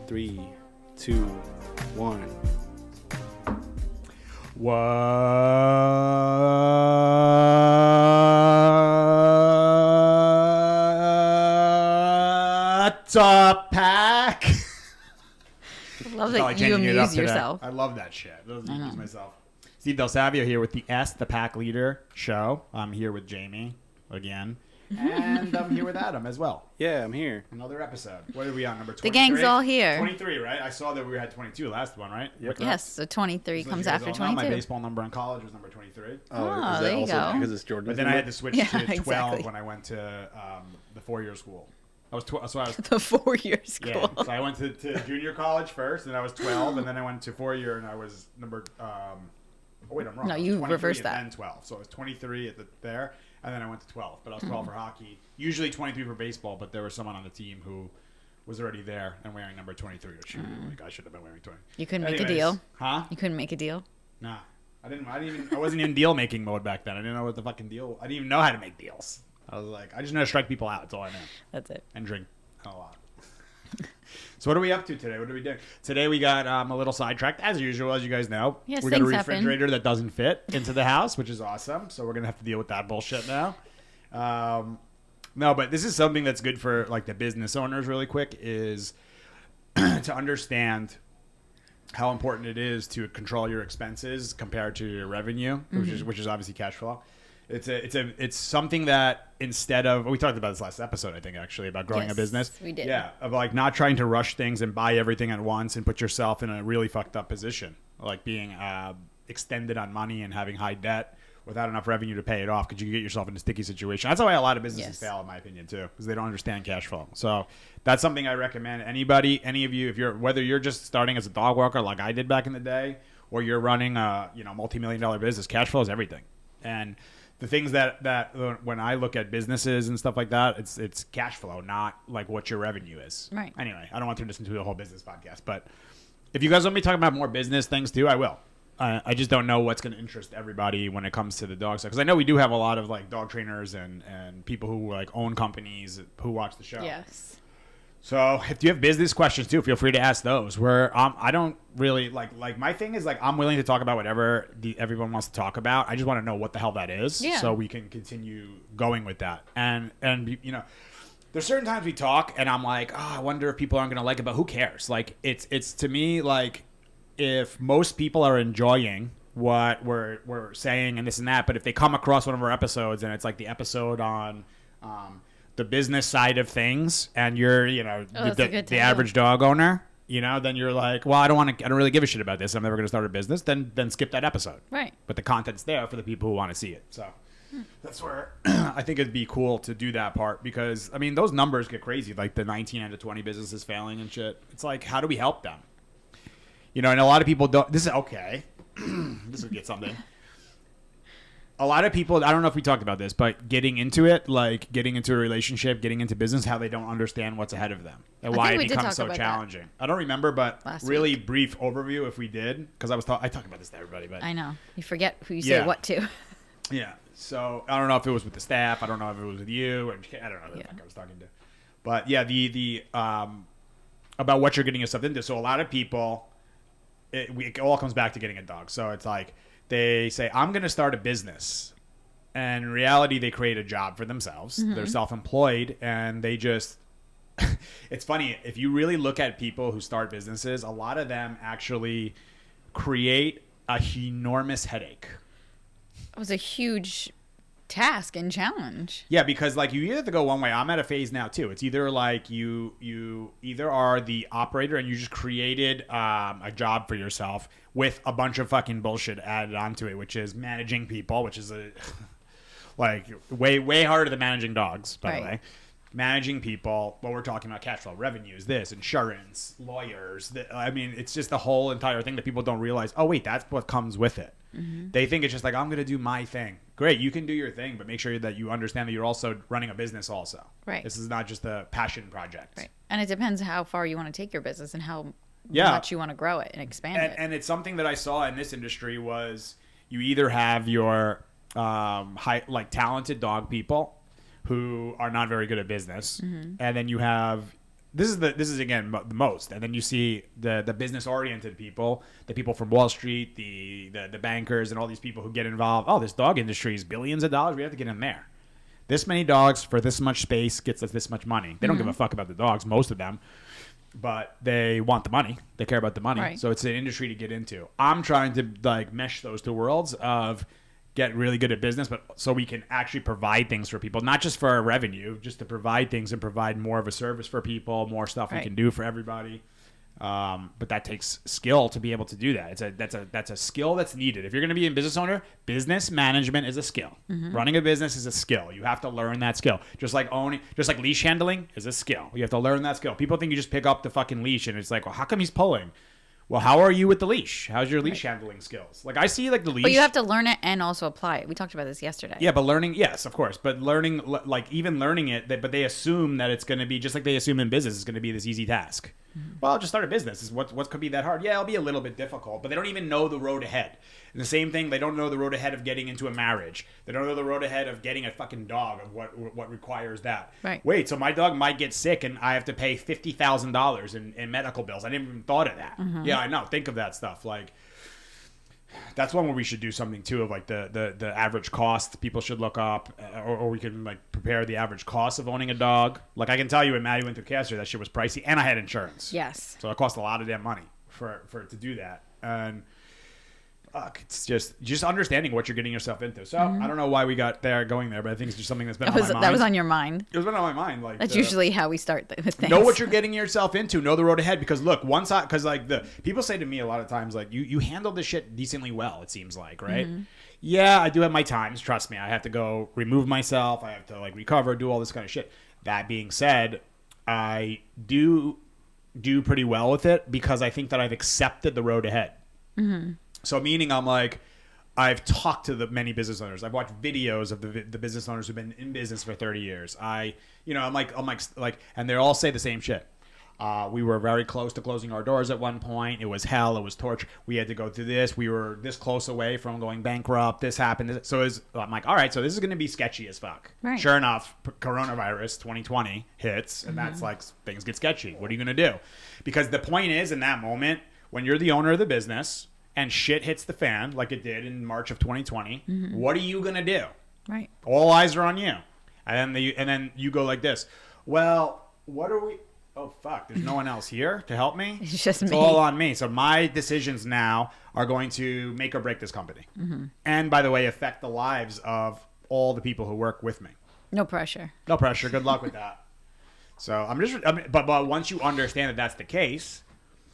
3, 2, 1. What's up, pack? I love that you amuse yourself. I love that shit. I amuse myself. Steve Del Savio here with the the Pack Leader show. I'm here with Jamie again. And I'm here with Adam as well. Yeah, I'm here. Another episode. What are we on? Number 23? The gang's all here. 23, right? I saw that we had 22 last one, right? Yep. Yes, so 23 comes after 22. My baseball number in college was number 23. Oh, there you go. Because it's Jordan. But then I had to switch to 12 exactly. when I went to the 4-year school. I was 12. So I was The 4-year school. Yeah, so I went to junior college first, and I was 12, and then I went to 4-year, and I was number. Oh wait, I'm wrong. No, you reversed that. And then 12, so I was 23 at there, and then I went to 12. But I was 12 for hockey. Usually 23 for baseball, but there was someone on the team who was already there and wearing number 23, which like I should have been wearing 20. You couldn't make a deal, huh? You couldn't make a deal. Nah, I wasn't in deal making mode back then. I didn't know what the fucking deal. I didn't even know how to make deals. I was like, I just know how to strike people out. That's all I know. That's it. And drink a lot. So what are we up to today? What are we doing? Today we got a little sidetracked, as usual, as you guys know. Yes, we got a things refrigerator happen. that doesn't fit into the house, which is awesome. So we're going to have to deal with that bullshit now. No, but this is something that's good for like the business owners really quick is to understand how important it is to control your expenses compared to your revenue, which is obviously cash flow. It's something that instead of we talked about this last episode, I think actually about growing a business. We did. Yeah, of like not trying to rush things and buy everything at once and put yourself in a really fucked up position, like being extended on money and having high debt without enough revenue to pay it off, because you can get yourself in a sticky situation. That's why a lot of businesses fail, in my opinion, too, because they don't understand cash flow. So that's something I recommend any of you, whether you're just starting as a dog walker like I did back in the day, or you're running a multi-million-dollar business, cash flow is everything. And the things that when I look at businesses and stuff like that, it's cash flow, not like what your revenue is. Right. Anyway, I don't want to turn this into a whole business podcast, but if you guys want me talking about more business things too, I will. I just don't know what's going to interest everybody when it comes to the dog stuff, because I know we do have a lot of like dog trainers and people who like own companies who watch the show. Yes. So if you have business questions too, feel free to ask those. Where I don't really like my thing is like I'm willing to talk about whatever everyone wants to talk about. I just want to know what the hell that is, so we can continue going with that. And there's certain times we talk and I'm like, I wonder if people aren't going to like it, but who cares? Like it's to me like, if most people are enjoying what we're saying and this and that, but if they come across one of our episodes and it's like the episode on the business side of things, and you're the average dog owner, then you're like, well, I don't really give a shit about this, I'm never going to start a business, then skip that episode. Right. But the content's there for the people who want to see it. So that's where I think it'd be cool to do that part, because I mean those numbers get crazy, like the 19 out of 20 businesses failing and shit. It's like, how do we help them? And a lot of people don't. This is okay. This would get something. A lot of people, I don't know if we talked about this, but getting into it, like getting into a relationship, getting into business, how they don't understand what's ahead of them and why it becomes so challenging. That. I don't remember, but really brief overview if we did, because I talked about this to everybody. But I know. You forget who you say what to. Yeah. So I don't know if it was with the staff. I don't know if it was with you. Or I don't know who the fuck I was talking to. But yeah, the about what you're getting yourself into. So a lot of people, it all comes back to getting a dog. So it's like they say, I'm going to start a business. And in reality, they create a job for themselves. Mm-hmm. They're self-employed, and they just... It's funny. If you really look at people who start businesses, a lot of them actually create a enormous headache. It was a huge task and challenge. Yeah, because like you either have to go one way. I'm at a phase now too. It's either like you either are the operator and you just created a job for yourself with a bunch of fucking bullshit added onto it, which is managing people, which is like way harder than managing dogs, by the way. Managing people, what we're talking about, cash flow, revenues, this, insurance, lawyers. I mean, it's just the whole entire thing that people don't realize. Oh, wait, that's what comes with it. Mm-hmm. They think it's just like, I'm going to do my thing. Great, you can do your thing, but make sure that you understand that you're also running a business also. Right. This is not just a passion project. Right. And it depends how far you want to take your business and how much you want to grow it and expand it. And it's something that I saw in this industry was you either have your talented dog people who are not very good at business, mm-hmm. and then you have this is again the most, and then you see the business oriented people, the people from Wall Street, the bankers, and all these people who get involved. Oh, this dog industry is billions of dollars. We have to get in there. This many dogs for this much space gets us this much money. They don't give a fuck about the dogs, most of them, but they want the money. They care about the money. Right. So it's an industry to get into. I'm trying to like mesh those two worlds of get really good at business, but so we can actually provide things for people, not just for our revenue, just to provide things and provide more of a service for people, more stuff we can do for everybody. But that takes skill to be able to do that. That's a skill that's needed. If you're going to be a business owner, business management is a skill. Running a business is a skill. You have to learn that skill. Just like leash handling is a skill. You have to learn that skill. People think you just pick up the fucking leash and it's like, well, how come he's pulling? Well, how are you with the leash? How's your leash handling skills? Like I see like the leash. But you have to learn it and also apply it. We talked about this yesterday. Yeah, but learning, yes, of course. But learning, like even learning it, but they assume that it's going to be, just like they assume in business, it's going to be this easy task. Well, I'll just start a business. What could be that hard? Yeah, it'll be a little bit difficult, but they don't even know the road ahead. And the same thing, they don't know the road ahead of getting into a marriage. They don't know the road ahead of getting a fucking dog, of what requires that. Right. Wait, so my dog might get sick and I have to pay $50,000 in medical bills. I didn't even thought of that. Yeah, I know. Think of that stuff. Like, that's one where we should do something too of like the average cost people should look up, or we can like prepare the average cost of owning a dog. Like I can tell you when Maddie went through cancer, that shit was pricey, and I had insurance. Yes. So it cost a lot of damn money for it to do that. And it's just understanding what you're getting yourself into. So I don't know why we got going there, but I think it's just something that's been on my mind. That was on your mind. It was been on my mind. Like that's usually how we start with things. Know what you're getting yourself into. Know the road ahead. Because look, because like the people say to me a lot of times, like you handle this shit decently well. It seems like, right? Yeah, I do have my times. Trust me, I have to go remove myself. I have to like recover, do all this kind of shit. That being said, I do pretty well with it because I think that I've accepted the road ahead. So meaning I'm like, I've talked to the many business owners. I've watched videos of the business owners who've been in business for 30 years. I'm like, and they all say the same shit. We were very close to closing our doors at one point. It was hell. It was torture. We had to go through this. We were this close away from going bankrupt. This happened. So I'm like, all right, so this is going to be sketchy as fuck. Right. Sure enough, coronavirus 2020 hits, and that's like, things get sketchy. What are you going to do? Because the point is, in that moment, when you're the owner of the business, and shit hits the fan like it did in March of 2020, what are you going to do? Right. All eyes are on you. And then you go like this. Well, what are we... Oh, fuck. There's no one else here to help me? It's just me. It's all on me. So my decisions now are going to make or break this company. And, by the way, affect the lives of all the people who work with me. No pressure. No pressure. Good luck with that. So but once you understand that that's the case...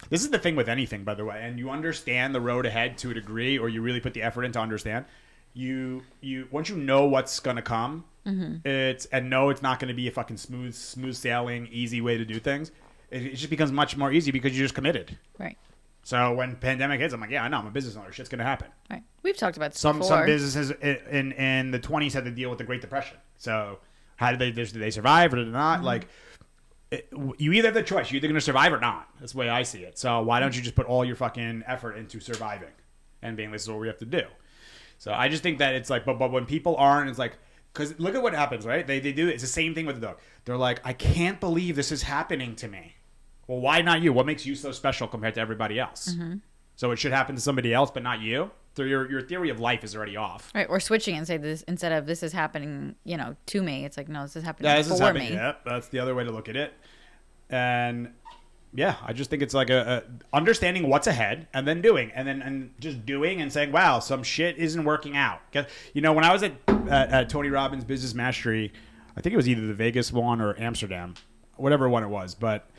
This is the thing with anything, by the way, and you understand the road ahead to a degree, or you really put the effort in to understand. You once you know what's gonna come, it's not gonna be a fucking smooth sailing, easy way to do things. It just becomes much more easy because you're just committed. Right. So when pandemic hits, I'm like, yeah, I know, I'm a business owner. Shit's gonna happen. Right. We've talked about this before. Some businesses in the 20s had to deal with the Great Depression. So how did they survive or did they not? Like. You either have the choice. You're either going to survive or not. That's the way I see it. So why don't you just put all your fucking effort into surviving and being, this is what we have to do. So I just think that it's like, but when people aren't, it's like, because look at what happens, right? They do it. It's the same thing with the dog. They're like, I can't believe this is happening to me. Well, why not you? What makes you so special compared to everybody else? So it should happen to somebody else, but not you. So your theory of life is already off. Right, or switching and say this instead of this is happening, to me. It's like, no, this is happening for me. Yeah, that's the other way to look at it. And yeah, I just think it's like a understanding what's ahead and then doing and just doing and saying, wow, some shit isn't working out. When I was at Tony Robbins' Business Mastery, I think it was either the Vegas one or Amsterdam, whatever one it was, but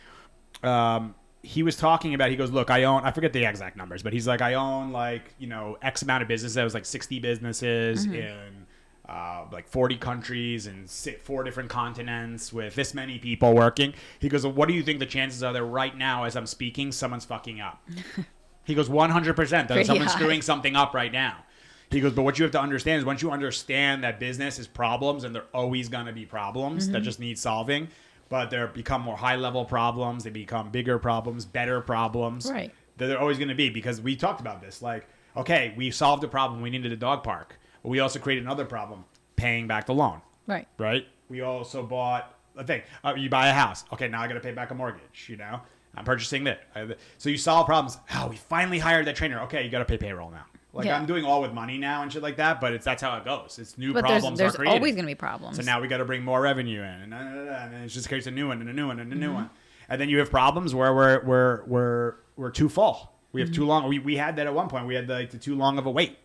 he was talking about, he goes, look, I forget the exact numbers, but he's like, I own X amount of businesses. That was like 60 businesses in like 40 countries and 4 different continents with this many people working. He goes, well, what do you think the chances are that right now as I'm speaking, someone's fucking up? He goes, 100% that someone's screwing something up right now. He goes, but what you have to understand is once you understand that business is problems and they're always going to be problems that just need solving, but they become more high-level problems. They become bigger problems, better problems. Right. That they're always going to be because we talked about this. Like, okay, we solved a problem. We needed a dog park. But we also created another problem, paying back the loan. Right. Right? We also bought, thing. You buy a house. Okay, now I got to pay back a mortgage. I'm purchasing that. So you solve problems. Oh, we finally hired that trainer. Okay, you got to pay payroll now. Like I'm doing all with money now and shit like that, but that's how it goes. It's new problems there's are created. always going to be problems. So now we got to bring more revenue in, and then it just creates a new one and a new one and a new one. And then you have problems where we're too full. We have too long. We had that at one point. We had the too long of a wait.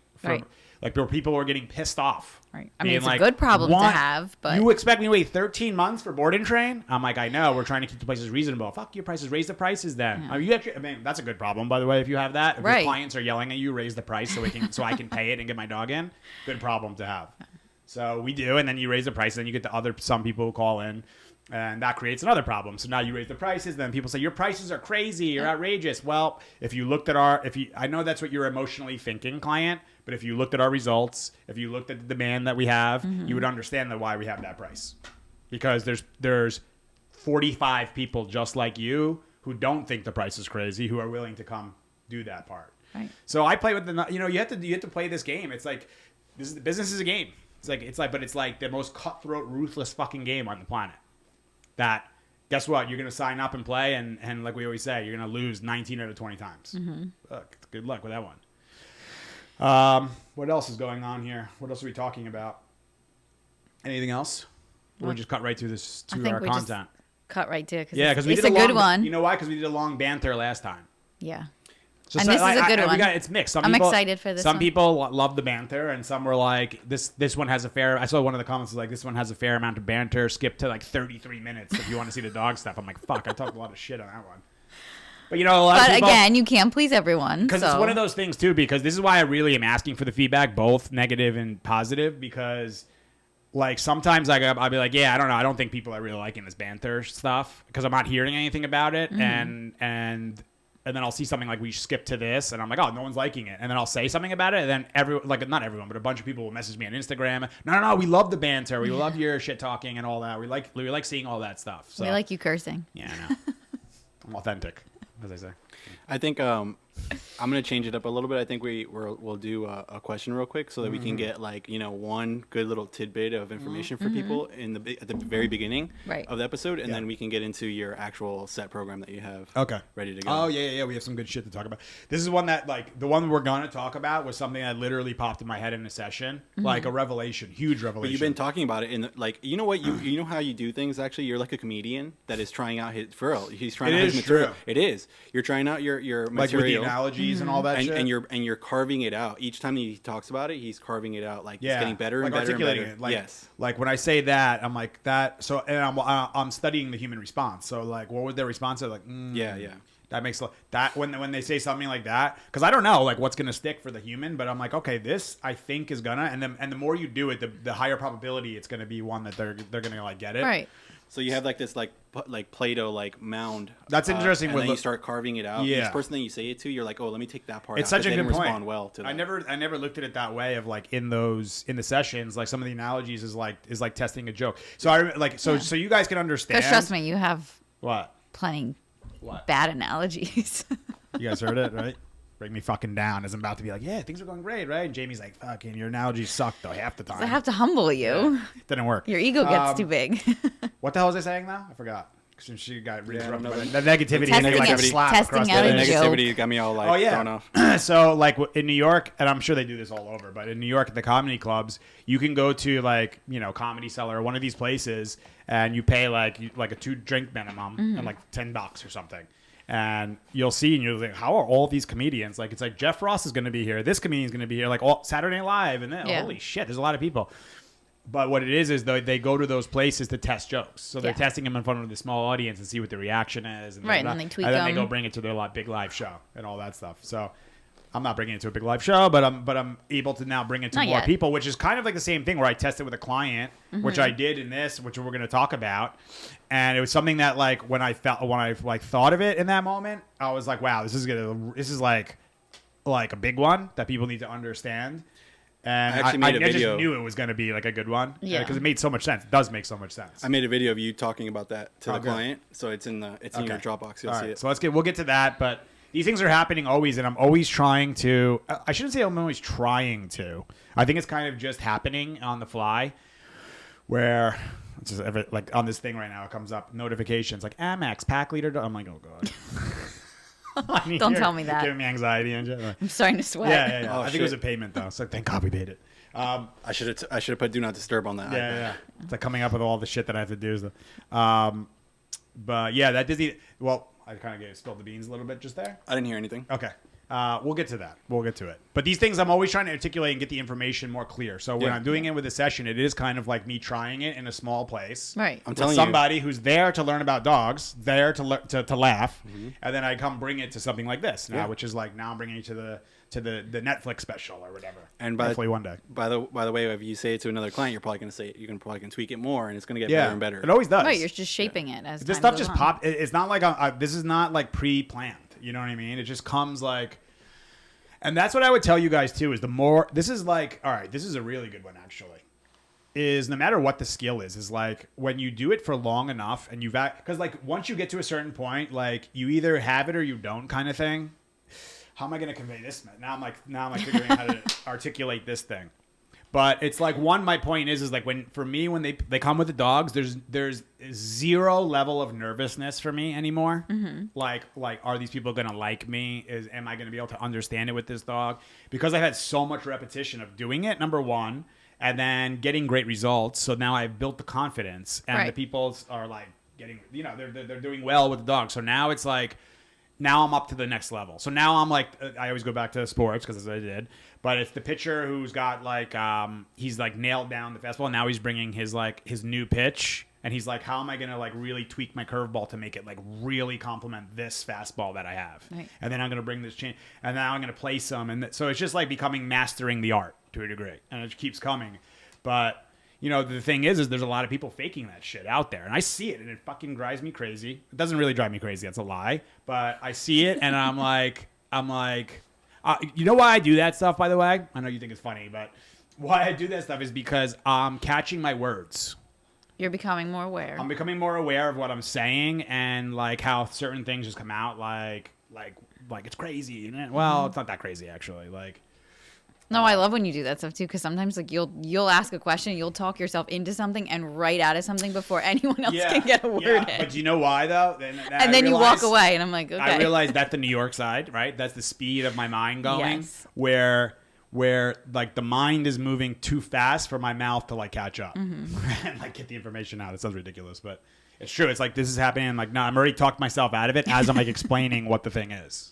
Like people were getting pissed off. Right. I mean, it's a good problem to have, but you expect me to wait 13 months for board and train? I'm like, I know. We're trying to keep the prices reasonable. Fuck your prices. Raise the prices then. Yeah. That's a good problem, by the way. If you have that, if your clients are yelling at you, raise the price so I can pay it and get my dog in. Good problem to have. So we do, and then you raise the price, and then you get some people who call in. And that creates another problem. So now you raise the prices, then people say your prices are crazy, you're outrageous. Well, if you looked at I know that's what you're emotionally thinking, client, but if you looked at our results, if you looked at the demand that we have, you would understand why we have that price. Because there's 45 people just like you who don't think the price is crazy, who are willing to come do that part. Right. So I play with you have to play this game. It's like business is a game. But it's like the most cutthroat, ruthless fucking game on the planet. That, guess what? You're going to sign up and play, and like we always say, you're going to lose 19 out of 20 times. Good luck with that one. What else is going on here? What else are we talking about? Anything else? Or we just cut right through this to our content? Cut right to it. Because we did a good one. You know why? Because we did a long banter last time. Yeah. So and this is a good one. It's mixed. I'm excited for this Some one. people love the banter, and some were like, this one has a fair... I saw one of the comments was like, this one has a fair amount of banter. Skip to like 33 minutes if you want to see the dog stuff. I'm like, fuck, I talked a lot of shit on that one. But a lot of people... again, you can't please everyone. Because it's one of those things, too, because this is why I really am asking for the feedback, both negative and positive, because... Like, sometimes I'll be like, yeah, I don't know. I don't think people are really liking this banter stuff because I'm not hearing anything about it. And then I'll see something like we skip to this, and I'm like, oh, no one's liking it. And then I'll say something about it, and then not everyone, but a bunch of people will message me on Instagram. No, we love the banter. We love your shit talking and all that. We like seeing all that stuff. So. We like you cursing. Yeah, I know. I'm authentic, as I say. I think I'm going to change it up a little bit. I think we'll do a question real quick so that we can get one good little tidbit of information for people at the very beginning of the episode, and then we can get into your actual set program that you have ready to go. Oh, yeah. We have some good shit to talk about. This is one that, the one we're going to talk about was something that literally popped in my head in a session, like a revelation, huge revelation. But you've been talking about it in you know what, you know how you do things, actually? You're like a comedian that is trying out he's trying out his material. True. It is. You're trying out your material. With the analogies and all that shit. And you're carving it out. Each time he talks about it, he's carving it out. It's getting better and better and better. It. Like when I say that, I'm like that. So and I'm studying the human response. So what was their response? They're like, yeah. That makes that when they say something like that, because I don't know what's gonna stick for the human, but I'm like, okay, this I think is gonna, and the more you do it, the higher probability it's gonna be one that they're gonna get it. Right. So you have this Play-Doh mound. That's interesting. And then you start carving it out. Yeah. Each person that you say it to, you're like, oh, let me take that part out. It's such a good point. Respond well to that. I never looked at it that way of in the sessions, some of the analogies is like testing a joke. So so you guys can understand. Because trust me, you have plenty What? bad analogies. You guys heard it, right? Bring me fucking down as I'm about to be like, yeah, things are going great, right? And Jamie's like, fucking, your analogies suck though half the time. I have to humble you. Yeah, it didn't work. Your ego gets too big. What the hell was I saying now? I forgot. Since she got interrupted. The Testing negativity. out a joke. Negativity got me all thrown off. So in New York, and I'm sure they do this all over, but in New York at the comedy clubs, you can go to Comedy Cellar or one of these places, and you pay like a 2-drink minimum and $10 or something. And you'll see, and you're like, how are all these comedians? It's like Jeff Ross is going to be here. This comedian's going to be here. All Saturday Night Live. And then, holy shit, there's a lot of people. But what it is they go to those places to test jokes. So they're testing them in front of the small audience and see what the reaction is. And and then they tweak them. And then they go bring it to their big live show and all that stuff. So I'm not bringing it to a big live show, but I'm able to now bring it to more people, which is kind of like the same thing where I tested with a client, which I did in this, which we're going to talk about. And it was something that when I thought of it in that moment, I was like, wow, this is like a big one that people need to understand. And I just knew it was going to be a good one. Yeah. Because it made so much sense. It does make so much sense. I made a video of you talking about that to the client. So it's in your Dropbox. You'll see it. So we'll get to that. But these things are happening always. And I'm always trying to, I shouldn't say I'm always trying to. I think it's kind of just happening on the fly where It's just like on this thing right now, it comes up notifications like Amex pack leader. I'm like, oh god. Don't tell me that. Giving me anxiety and shit. I'm starting to sweat. Yeah. Oh, I think it was a payment though. So thank God we paid it. I should have put do not disturb on that. Yeah. It's like coming up with all the shit that I have to do. So. But yeah, that Disney. Well, I kind of spilled the beans a little bit just there. I didn't hear anything. Okay. We'll get to that. We'll get to it. But these things I'm always trying to articulate and get the information more clear. So when I'm doing it with a session, it is kind of like me trying it in a small place. Right. I'm telling somebody who's there to learn about dogs, there to laugh, and then I come bring it to something like this now, which is like now I'm bringing it to the Netflix special or whatever. And hopefully one day. By the way, if you say it to another client, you're probably going to say it. You can probably tweak it more, and it's going to get better and better. It always does. Right. You're just shaping it as this stuff just pop. It's not like this is not like pre-planned. You know what I mean? It just comes like. And that's what I would tell you guys too, is the more, this is like, all right, this is a really good one actually, is no matter what the skill is like when you do it for long enough and because like once you get to a certain point, like you either have it or you don't kind of thing. How am I going to convey this? Now I'm like figuring out how to articulate this thing. But it's like my point is like when they come with the dogs, there's zero level of nervousness for me anymore. Mm-hmm. Like are these people gonna like me? Am I gonna be able to understand it with this dog? Because I've had so much repetition of doing it, number one, and then getting great results. So now I've built the confidence, and the people are like getting, they're doing well with the dog. So now it's like. Now I'm up to the next level. So now I'm like, I always go back to sports because that's what I did. But it's the pitcher who's got like, he's like nailed down the fastball. Now he's bringing his new pitch. And he's like, how am I going to like really tweak my curveball to make it like really complement this fastball that I have? Right. And then I'm going to bring this change. And now I'm going to play some. And so it's just like mastering the art to a degree. And it keeps coming. But... the thing is there's a lot of people faking that shit out there. And I see it, and it fucking drives me crazy. It doesn't really drive me crazy. That's a lie. But I see it, and I'm like, you know why I do that stuff, by the way? I know you think it's funny, but why I do that stuff is because I'm catching my words. You're becoming more aware. I'm becoming more aware of what I'm saying and, like, how certain things just come out like it's crazy. Well, it's not that crazy, actually. Like... No, I love when you do that stuff too, because sometimes like you'll ask a question, you'll talk yourself into something and right out of something before anyone else can get a word in. But do you know why though? And then you walk away, and I'm like, okay. I realize that's the New York side, right? That's the speed of my mind going, where like the mind is moving too fast for my mouth to like catch up and like get the information out. It sounds ridiculous, but it's true. It's like this is happening. I'm like, no, I'm already talked myself out of it as I'm like explaining what the thing is,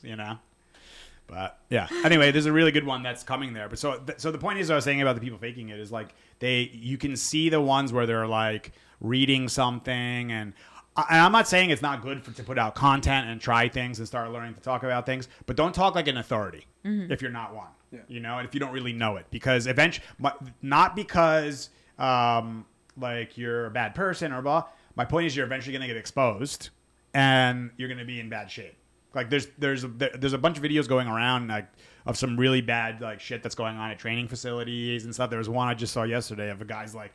But yeah. Anyway, there's a really good one that's coming there. But so the point is, I was saying about the people faking it is like you can see the ones where they're like reading something, and I'm not saying it's not good to put out content and try things and start learning to talk about things, but don't talk like an authority if you're not one. Yeah. And if you don't really know it, because eventually, not because like you're a bad person or blah. My point is, you're eventually going to get exposed, and you're going to be in bad shape. Like there's a bunch of videos going around like of some really bad like shit that's going on at training facilities and stuff. There was one I just saw yesterday of a guy's like,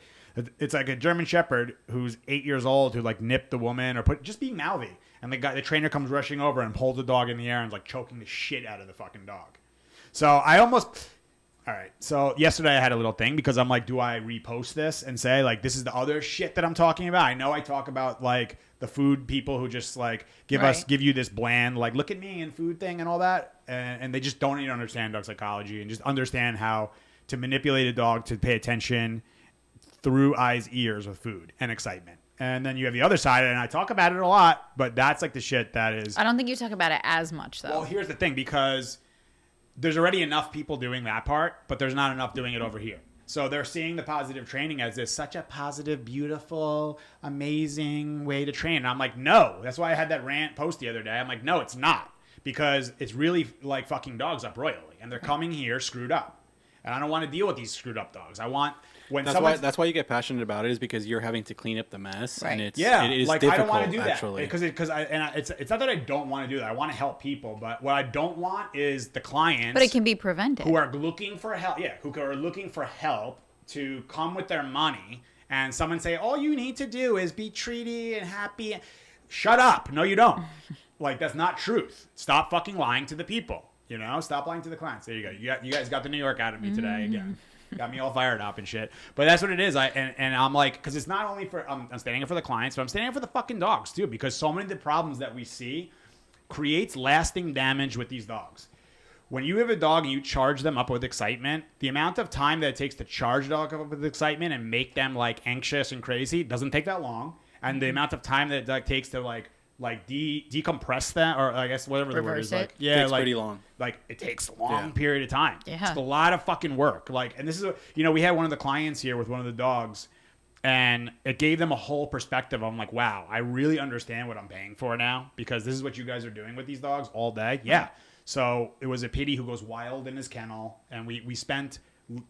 it's like a German Shepherd who's 8 years old who like nipped the woman or just being mouthy, and the trainer comes rushing over and pulls the dog in the air and is like choking the shit out of the fucking dog. So all right. So yesterday I had a little thing because I'm like, do I repost this and say like this is the other shit that I'm talking about? I know I talk about like the food people who just like give you this bland like look at me and food thing and all that, and they just don't even understand dog psychology and just understand how to manipulate a dog to pay attention through eyes, ears with food and excitement. And then you have the other side, and I talk about it a lot, but that's like the shit that is. I don't think you talk about it as much though. Well, here's the thing, because there's already enough people doing that part, but there's not enough doing it over here. So they're seeing the positive training as this such a positive, beautiful, amazing way to train. And I'm like, no. That's why I had that rant post the other day. I'm like, no, it's not. Because it's really like fucking dogs up royally. And they're coming here screwed up. And I don't want to deal with these screwed up dogs. I want... That's why you get passionate about it, is because you're having to clean up the mess, and it is like difficult. I don't want to do that actually. because it's not that I don't want to do that. I want to help people, but what I don't want is the clients. But it can be prevented. Who are looking for help? Yeah, who are looking for help to come with their money, and someone say, all you need to do is be treaty and happy. Shut up! No, you don't. Like that's not truth. Stop fucking lying to the people. Stop lying to the clients. There you go. You guys got the New York out of me today again. Got me all fired up and shit. But that's what it is. And I'm like, because it's not only for I'm standing up for the clients, but I'm standing up for the fucking dogs too. Because so many of the problems that we see creates lasting damage with these dogs. When you have a dog and you charge them up with excitement, the amount of time that it takes to charge a dog up with excitement and make them like anxious and crazy doesn't take that long. And the amount of time that it takes to like decompress that, or I guess whatever the word is, like takes pretty long. Like it takes a long period of time. Yeah. It's a lot of fucking work. Like, and this is we had one of the clients here with one of the dogs, and it gave them a whole perspective. I'm like, wow, I really understand what I'm paying for now, because this is what you guys are doing with these dogs all day. Yeah. So it was a pitty who goes wild in his kennel, and we spent,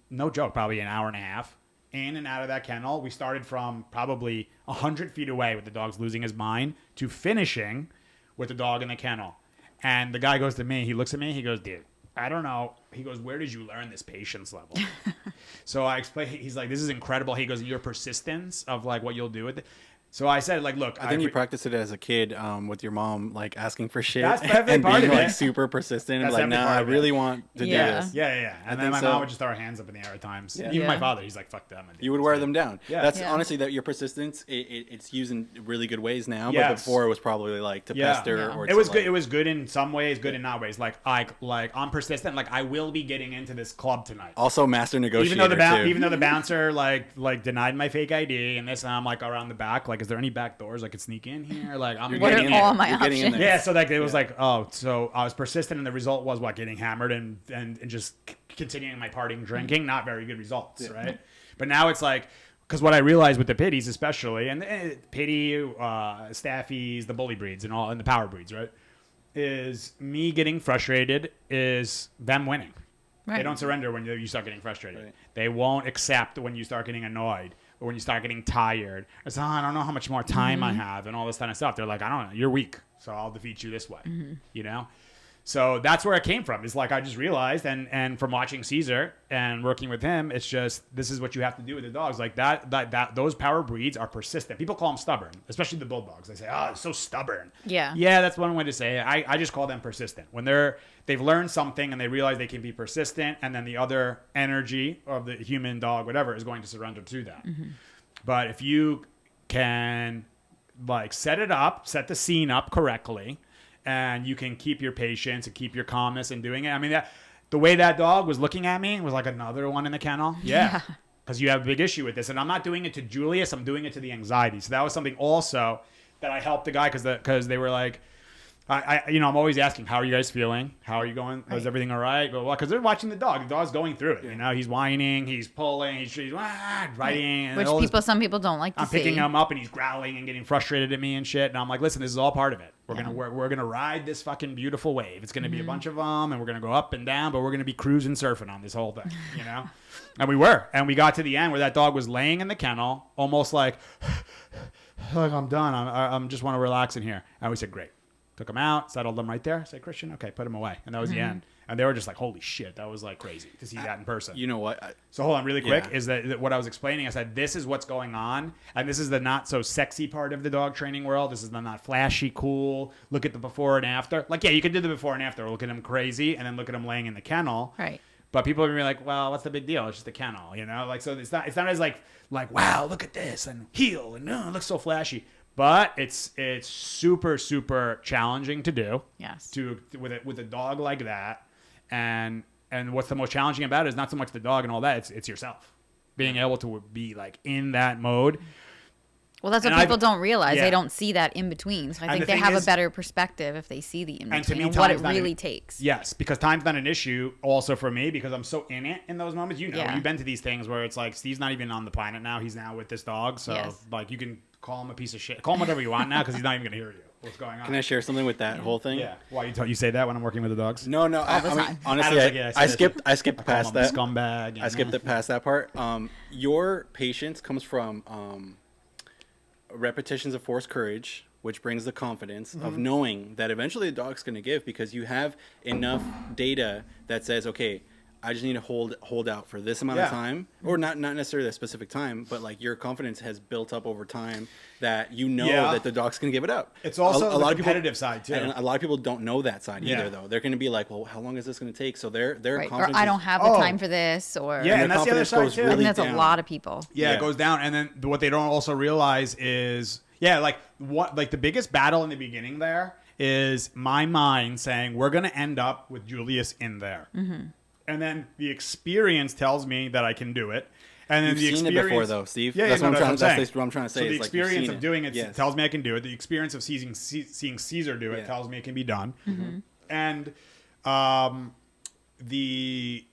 no joke, probably an hour and a half in and out of that kennel. We started from probably 100 feet away with the dog's losing his mind to finishing with the dog in the kennel. And the guy goes to me, he looks at me, he goes, dude, I don't know. He goes, where did you learn this patience level? So I explained, he's like, this is incredible. He goes, your persistence of like what you'll do with it. So I said, like, look, I think you practiced it as a kid with your mom, like asking for shit. That's definitely and part being of it. Like super persistent. That's like, nah, I really want to do this. Yeah. And then my mom would just throw her hands up in the air at times. Even my father, he's like, fuck them. You would wear them down. Yeah. That's honestly that your persistence. It's used in really good ways now, but before it was probably like to pester or. It was good. It was good in some ways, good in not ways. Like I'm persistent. Like I will be getting into this club tonight. Also, master negotiator. Even though the bouncer like denied my fake ID and this, and I'm like around the back. Like, is there any back doors I could sneak in here? Like, what are all my options? Yeah, so like it was like, so I was persistent, and the result was what, getting hammered and just continuing my partying, drinking. Not very good results, right? But now it's like, because what I realized with the pitties, especially, and pitty, staffies, the bully breeds, and the power breeds, right, is me getting frustrated is them winning. Right. They don't surrender when you start getting frustrated. Right. They won't accept when you start getting annoyed. Or when you start getting tired, it's I don't know how much more time I have and all this kind of stuff. They're like, I don't know, you're weak, so I'll defeat you this way, So that's where it came from. It's like I just realized, and from watching Caesar and working with him, it's just this is what you have to do with the dogs. Like that those power breeds are persistent. People call them stubborn, especially the bulldogs. They say, it's so stubborn. Yeah, that's one way to say it. I just call them persistent when they've learned something and they realize they can be persistent, and then the other energy of the human dog, whatever, is going to surrender to that. But if you can like set the scene up correctly, and you can keep your patience and keep your calmness in doing it. I mean, the way that dog was looking at me was like another one in the kennel. Yeah. Because you have a big issue with this. And I'm not doing it to Julius. I'm doing it to the anxiety. So that was something also that I helped the guy because they were like, I'm always asking, how are you guys feeling? How are you going? Right. Is everything all right? Because they're watching the dog. The dog's going through it. He's whining, he's pulling, he's biting. Which some people don't like to see. I'm picking him up and he's growling and getting frustrated at me and shit. And I'm like, listen, this is all part of it. We're gonna ride this fucking beautiful wave. It's gonna be a bunch of them, and we're gonna go up and down, but we're gonna be cruising, surfing on this whole thing, And we were, and we got to the end where that dog was laying in the kennel, almost like I'm done. I'm just want to relax in here. And we said, great. Took him out, settled him right there. Said, Christian, okay, put him away. And that was the end. And they were just like, holy shit, that was like crazy to see that in person. You know what? So hold on really quick. Is that what I was explaining? I said, this is what's going on. And this is the not so sexy part of the dog training world. This is the not flashy, cool. Look at the before and after. Like, yeah, you can do the before and after. Look at him crazy and then look at him laying in the kennel. Right. But people are gonna be like, well, what's the big deal? It's just a kennel, Like, so it's not as like, wow, look at this and heel and it looks so flashy. But it's super, super challenging to do. Yes. With a dog like that, and what's the most challenging about it is not so much the dog and all that. It's yourself being able to be like in that mode. Well, that's what people don't realize. They don't see that in between. So I think they have a better perspective if they see the in between and what it really takes. Yes, because time's not an issue. Also for me, because I'm so in it in those moments. You've been to these things where it's like Steve's not even on the planet now. He's now with this dog. So like you can call him a piece of shit. Call him whatever you want now because he's not even going to hear you. What's going on? Can I share something with that whole thing? Yeah. Why you say that when I'm working with the dogs? No. I mean, honestly, I skipped past that. Scumbag. I skipped past that part. Your patience comes from repetitions of forced courage, which brings the confidence of knowing that eventually the dog's going to give because you have enough data that says, okay, I just need to hold out for this amount of time, or not necessarily a specific time, but like your confidence has built up over time that that the dog's gonna give it up. It's also a lot of competitive side too, and a lot of people don't know that side either. Though they're gonna be like, well, how long is this gonna take? So their confidence, or I don't have the time for this, or and that's the other side too. I think that's a lot of people. It goes down, and then what they don't also realize is like the biggest battle in the beginning there is my mind saying we're gonna end up with Julius in there. Mm-hmm. And then the experience tells me that I can do it. And then You've seen it before, though, Steve. Yeah, that's what I'm trying to say. So the experience of doing it tells me I can do it. The experience of seeing Caesar do it tells me it can be done. Mm-hmm. And the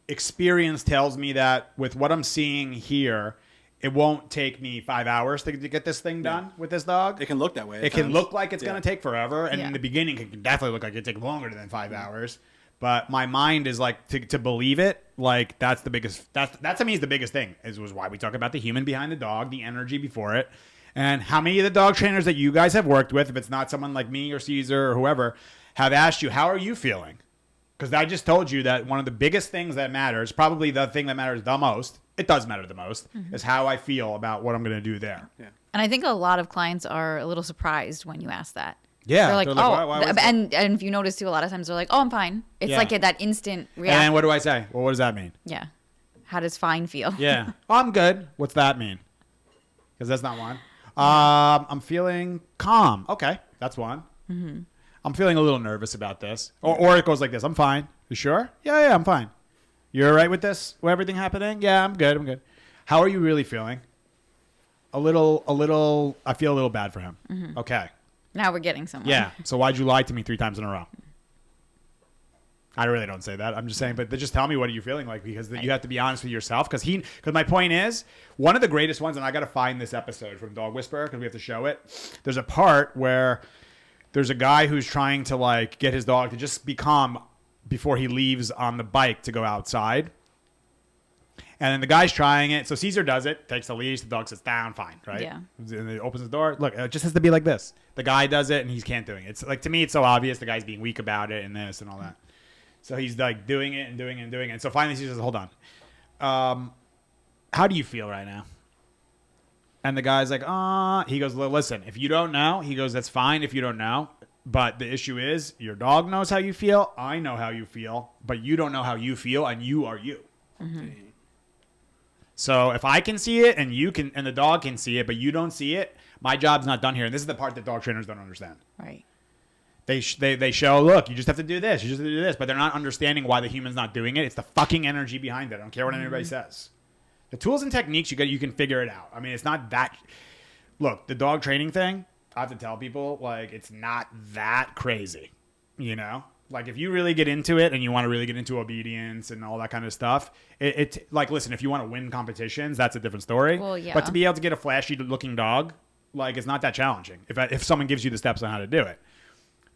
experience tells me that with what I'm seeing here, it won't take me 5 hours to get this thing done with this dog. It can look that way. It can look like it's going to take forever. And in the beginning, it can definitely look like it take longer than 5 hours. But my mind is like to believe it. Like that's the biggest. That to me is the biggest thing. Was why we talk about the human behind the dog, the energy before it, and how many of the dog trainers that you guys have worked with, if it's not someone like me or Caesar or whoever, have asked you, how are you feeling? Because I just told you that one of the biggest things that matters, probably the thing that matters the most, it does matter the most, is how I feel about what I'm going to do there. Yeah. And I think a lot of clients are a little surprised when you ask that. Yeah, they're like oh, why and if you notice too, a lot of times they're like, oh, I'm fine. It's like that instant reaction. And then what do I say? Well, what does that mean? Yeah, how does fine feel? Yeah, oh, I'm good. What's that mean? Because that's not one. I'm feeling calm. Okay, that's one. Mm-hmm. I'm feeling a little nervous about this, or it goes like this. I'm fine. You sure? Yeah, I'm fine. You're all right with this? With everything happening? Yeah, I'm good. How are you really feeling? A little. I feel a little bad for him. Mm-hmm. Okay. Now we're getting somewhere. Yeah. So why'd you lie to me 3 times in a row? I really don't say that. I'm just saying, but just tell me, what are you feeling like? Because you have to be honest with yourself. Because my point is, one of the greatest ones, and I got to find this episode from Dog Whisperer because we have to show it. There's a part where there's a guy who's trying to like get his dog to just be calm before he leaves on the bike to go outside. And then the guy's trying it. So Caesar does it, takes the leash, the dog sits down, fine, right? Yeah. And he opens the door. Look, it just has to be like this. The guy does it, and he can't do it. It's like, to me, it's so obvious the guy's being weak about it and this and all that. So he's like doing it and doing it and doing it. And so finally Caesar says, hold on. How do you feel right now? And the guy's like, he goes, listen, if you don't know, he goes, that's fine if you don't know. But the issue is your dog knows how you feel. I know how you feel, but you don't know how you feel, and you are you. Mm-hmm. So if I can see it and you can, and the dog can see it, but you don't see it, my job's not done here. And this is the part that dog trainers don't understand. Right. They show, look, you just have to do this. You just have to do this. But they're not understanding why the human's not doing it. It's the fucking energy behind it. I don't care what anybody says. The tools and techniques, you can figure it out. I mean, it's not that. Look, the dog training thing, I have to tell people, like, it's not that crazy. You know? Like, if you really get into it and you want to really get into obedience and all that kind of stuff, it like, listen, if you want to win competitions, that's a different story. Well, yeah. But to be able to get a flashy-looking dog, like, it's not that challenging. If someone gives you the steps on how to do it.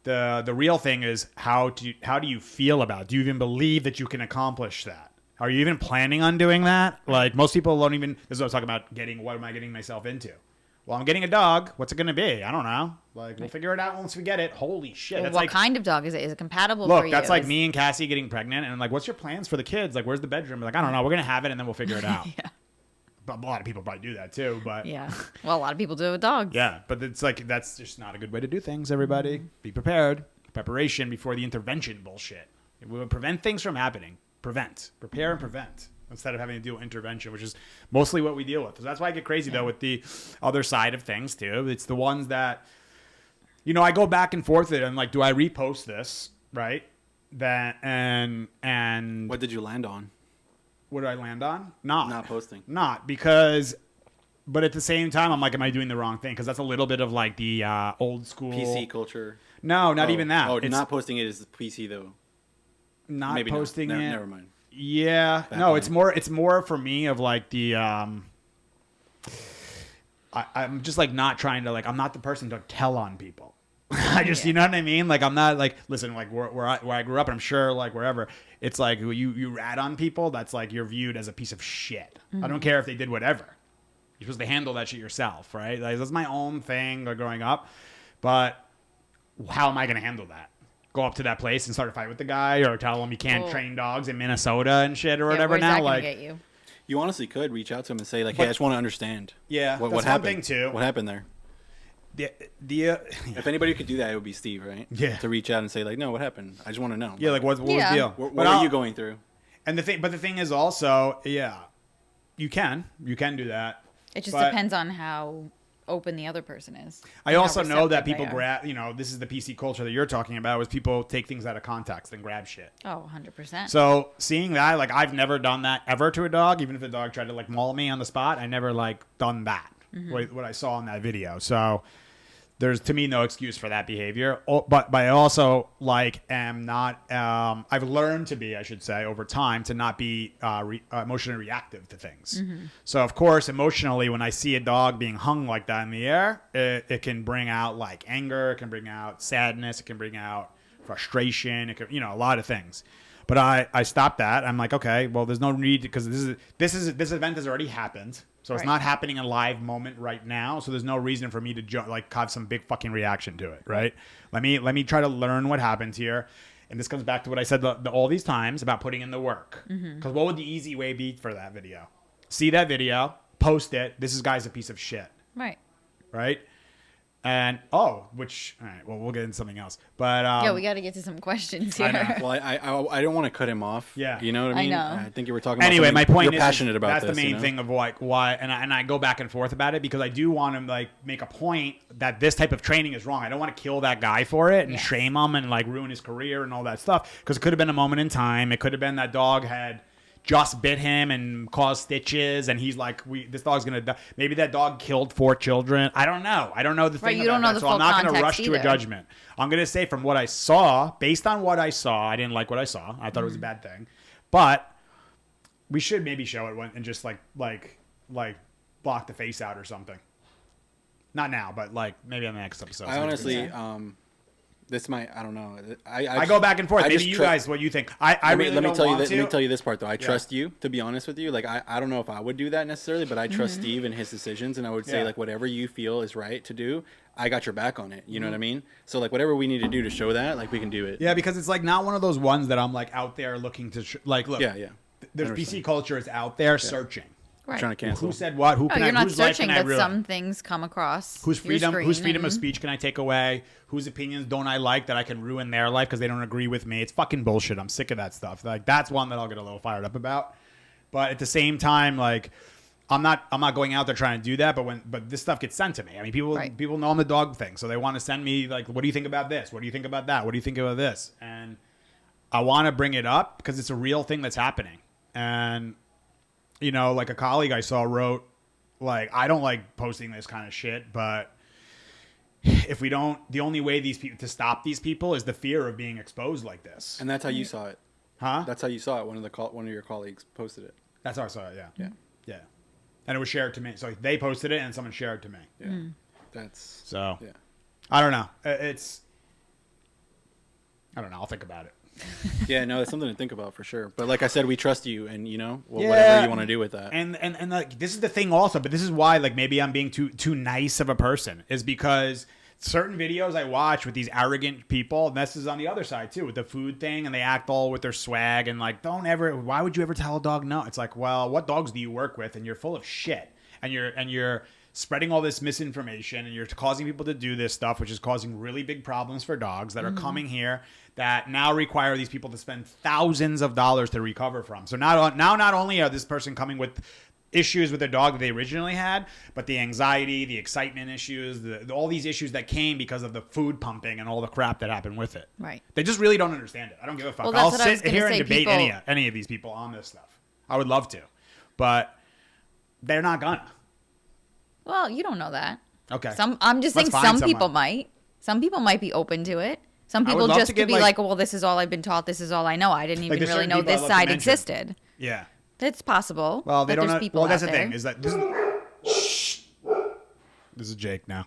The real thing is how do you feel about it? Do you even believe that you can accomplish that? Are you even planning on doing that? Like, most people don't even. This is what I was talking about. What am I getting myself into? Well, I'm getting a dog. What's it going to be? I don't know. Like, we'll figure it out once we get it. Holy shit! Well, what kind of dog is it? Is it compatible for you? Look, that's like me and Cassie getting pregnant, and I'm like, what's your plans for the kids? Like, where's the bedroom? Like, I don't know. We're going to have it, and then we'll figure it out. Yeah. But a lot of people probably do that too, but yeah. Well, a lot of people do it with dogs. Yeah, but it's like, that's just not a good way to do things, everybody. Mm-hmm. Be prepared. Preparation before the intervention bullshit. It will prevent things from happening. Prepare and prevent, instead of having to deal with intervention, which is mostly what we deal with. So that's why I get crazy though with the other side of things too. It's the ones that, I go back and forth with it and like, do I repost this, right? That and what did you land on? What did I land on? Not posting. Not because, but at the same time, I'm like, am I doing the wrong thing? Because that's a little bit of like the old school PC culture. No, not even that. Oh, not posting it is PC though. Not Maybe posting it. Never mind. Yeah, it's more for me of like the I'm just like not trying to, like, I'm not the person to tell on people. I just, you know what I mean? Like, I'm not like, listen, like where I grew up, and I'm sure like wherever, it's like you rat on people, that's like you're viewed as a piece of shit. Mm-hmm. I don't care if they did whatever. You're supposed to handle that shit yourself, right? Like, that's my own thing, like, growing up. But how am I going to handle that? go up to that place and start a fight with the guy, or tell him you can't train dogs in Minnesota and shit or whatever. Where's now, that like, get you? You honestly could reach out to him and say, like, hey, I just want to understand. Yeah, what that's happened? one thing too. What happened there? If anybody could do that, it would be Steve, right? Yeah. To reach out and say, like, no, what happened? I just want to know. Yeah, like what was the deal? What were you going through? And the thing is also, you can do that. It just depends on how open the other person is. I also know that people grab, this is the PC culture that you're talking about, was people take things out of context and grab shit. Oh, 100%. So seeing that, like, I've never done that ever to a dog, even if the dog tried to, like, maul me on the spot. I never, like, done that, what I saw in that video. So there's, to me, no excuse for that behavior. But I also, like, am not, I've learned to be, I should say, over time, to not be emotionally reactive to things. So, of course, emotionally, when I see a dog being hung like that in the air, it can bring out, like, anger. It can bring out sadness. It can bring out frustration. It can, a lot of things. But I stopped that. I'm like, okay, well, there's no need, because this event has already happened. So it's not happening in a live moment right now. So there's no reason for me to have some big fucking reaction to it, right? Let me try to learn what happened here. And this comes back to what I said all these times about putting in the work. Because what would the easy way be for that video? See that video, post it. This guy's a piece of shit. Right? And all right, well, we'll get into something else. But we got to get to some questions here. Well, I don't want to cut him off. Yeah, you know what I mean. I know. I think you were talking about. Anyway, my point you're passionate about. That's the main thing of like why, and I go back and forth about it because I do want to like make a point that this type of training is wrong. I don't want to kill that guy for it and shame him and like ruin his career and all that stuff, because it could have been a moment in time. It could have been that dog had just bit him and caused stitches, and he's like, this dog's gonna die. Maybe that dog killed 4 children. I don't know the thing. You don't know that, the so full I'm not gonna rush either. to a judgment. I'm gonna say from what I saw, based on what I saw, I didn't like what I saw. I thought it was a bad thing, but we should maybe show it and just like block the face out or something. Not now, but like maybe on the next episode. I honestly, this might, I don't know. I go back and forth. Maybe you guys, what you think? Let me tell you this part though. I trust you, to be honest with you. Like I don't know if I would do that necessarily, but I trust Steve and his decisions, and I would say like whatever you feel is right to do, I got your back on it. You know what I mean? So like whatever we need to do to show that, like we can do it. Yeah, because it's like not one of those ones that I'm like out there looking to look. Yeah. There's PC culture is out there searching. Right. Trying to cancel. Who said what? Who can you're not whose life searching, can I but ruin? some things come across. Whose freedom of speech can I take away? Whose opinions don't I like that I can ruin their life because they don't agree with me? It's fucking bullshit. I'm sick of that stuff. Like that's one that I'll get a little fired up about. But at the same time, like I'm not going out there trying to do that. But this stuff gets sent to me. I mean, people know I'm the dog thing, so they want to send me like, what do you think about this? What do you think about that? What do you think about this? And I want to bring it up because it's a real thing that's happening. And like a colleague I saw wrote, like, I don't like posting this kind of shit, but if we don't, the only way to stop these people is the fear of being exposed like this. And that's how you saw it. Huh? That's how you saw it. One of your colleagues posted it. That's how I saw it. Yeah. And it was shared to me. So they posted it and someone shared it to me. Yeah. That's so. Yeah. I don't know. I don't know. I'll think about it. Yeah, no, it's something to think about for sure. But like I said, we trust you, and whatever you want to do with that. And like this is the thing also, but this is why like maybe I'm being too nice of a person, is because certain videos I watch with these arrogant people, and this is on the other side too, with the food thing, and they act all with their swag and like, why would you ever tell a dog no? It's like, well, what dogs do you work with? And you're full of shit, and you're spreading all this misinformation, and you're causing people to do this stuff, which is causing really big problems for dogs that are coming here that now require these people to spend thousands of dollars to recover from. So now not only are this person coming with issues with their dog that they originally had, but the anxiety, the excitement issues, all these issues that came because of the food pumping and all the crap that happened with it. Right. They just really don't understand it. I don't give a fuck. Well, I'll sit here and debate any of these people on this stuff. I would love to, but they're not gonna. Well, you don't know that. Okay. I'm just saying some people might. Some people might be open to it. Some people just could be like, well, this is all I've been taught. This is all I know. I didn't even really know this side existed. Yeah. It's possible. Well, they don't know. Well, that's the there. thing is that this is Jake now.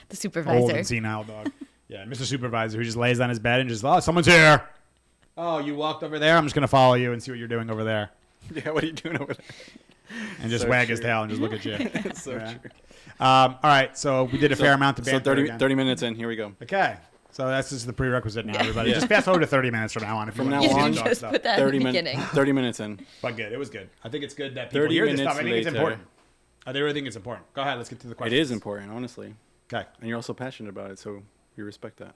The supervisor. Old and senile dog. Yeah, Mr. Supervisor who just lays on his bed and just, someone's here. Oh, you walked over there? I'm just going to follow you and see what you're doing over there. Yeah, what are you doing over there? And just wag his tail and just look at you. It's so true. All right, so we did a fair amount of banter. So 30 minutes in, here we go. Okay. So that's just the prerequisite now, everybody. Just fast forward to 30 minutes from now on. From now on, just put that 30 in the beginning. 30 minutes in. But good. It was good. I think it's good that people hear this stuff. I think it's important. I really think it's important. Go ahead. Let's get to the questions. It is important, honestly. Okay. And you're also passionate about it, so we respect that.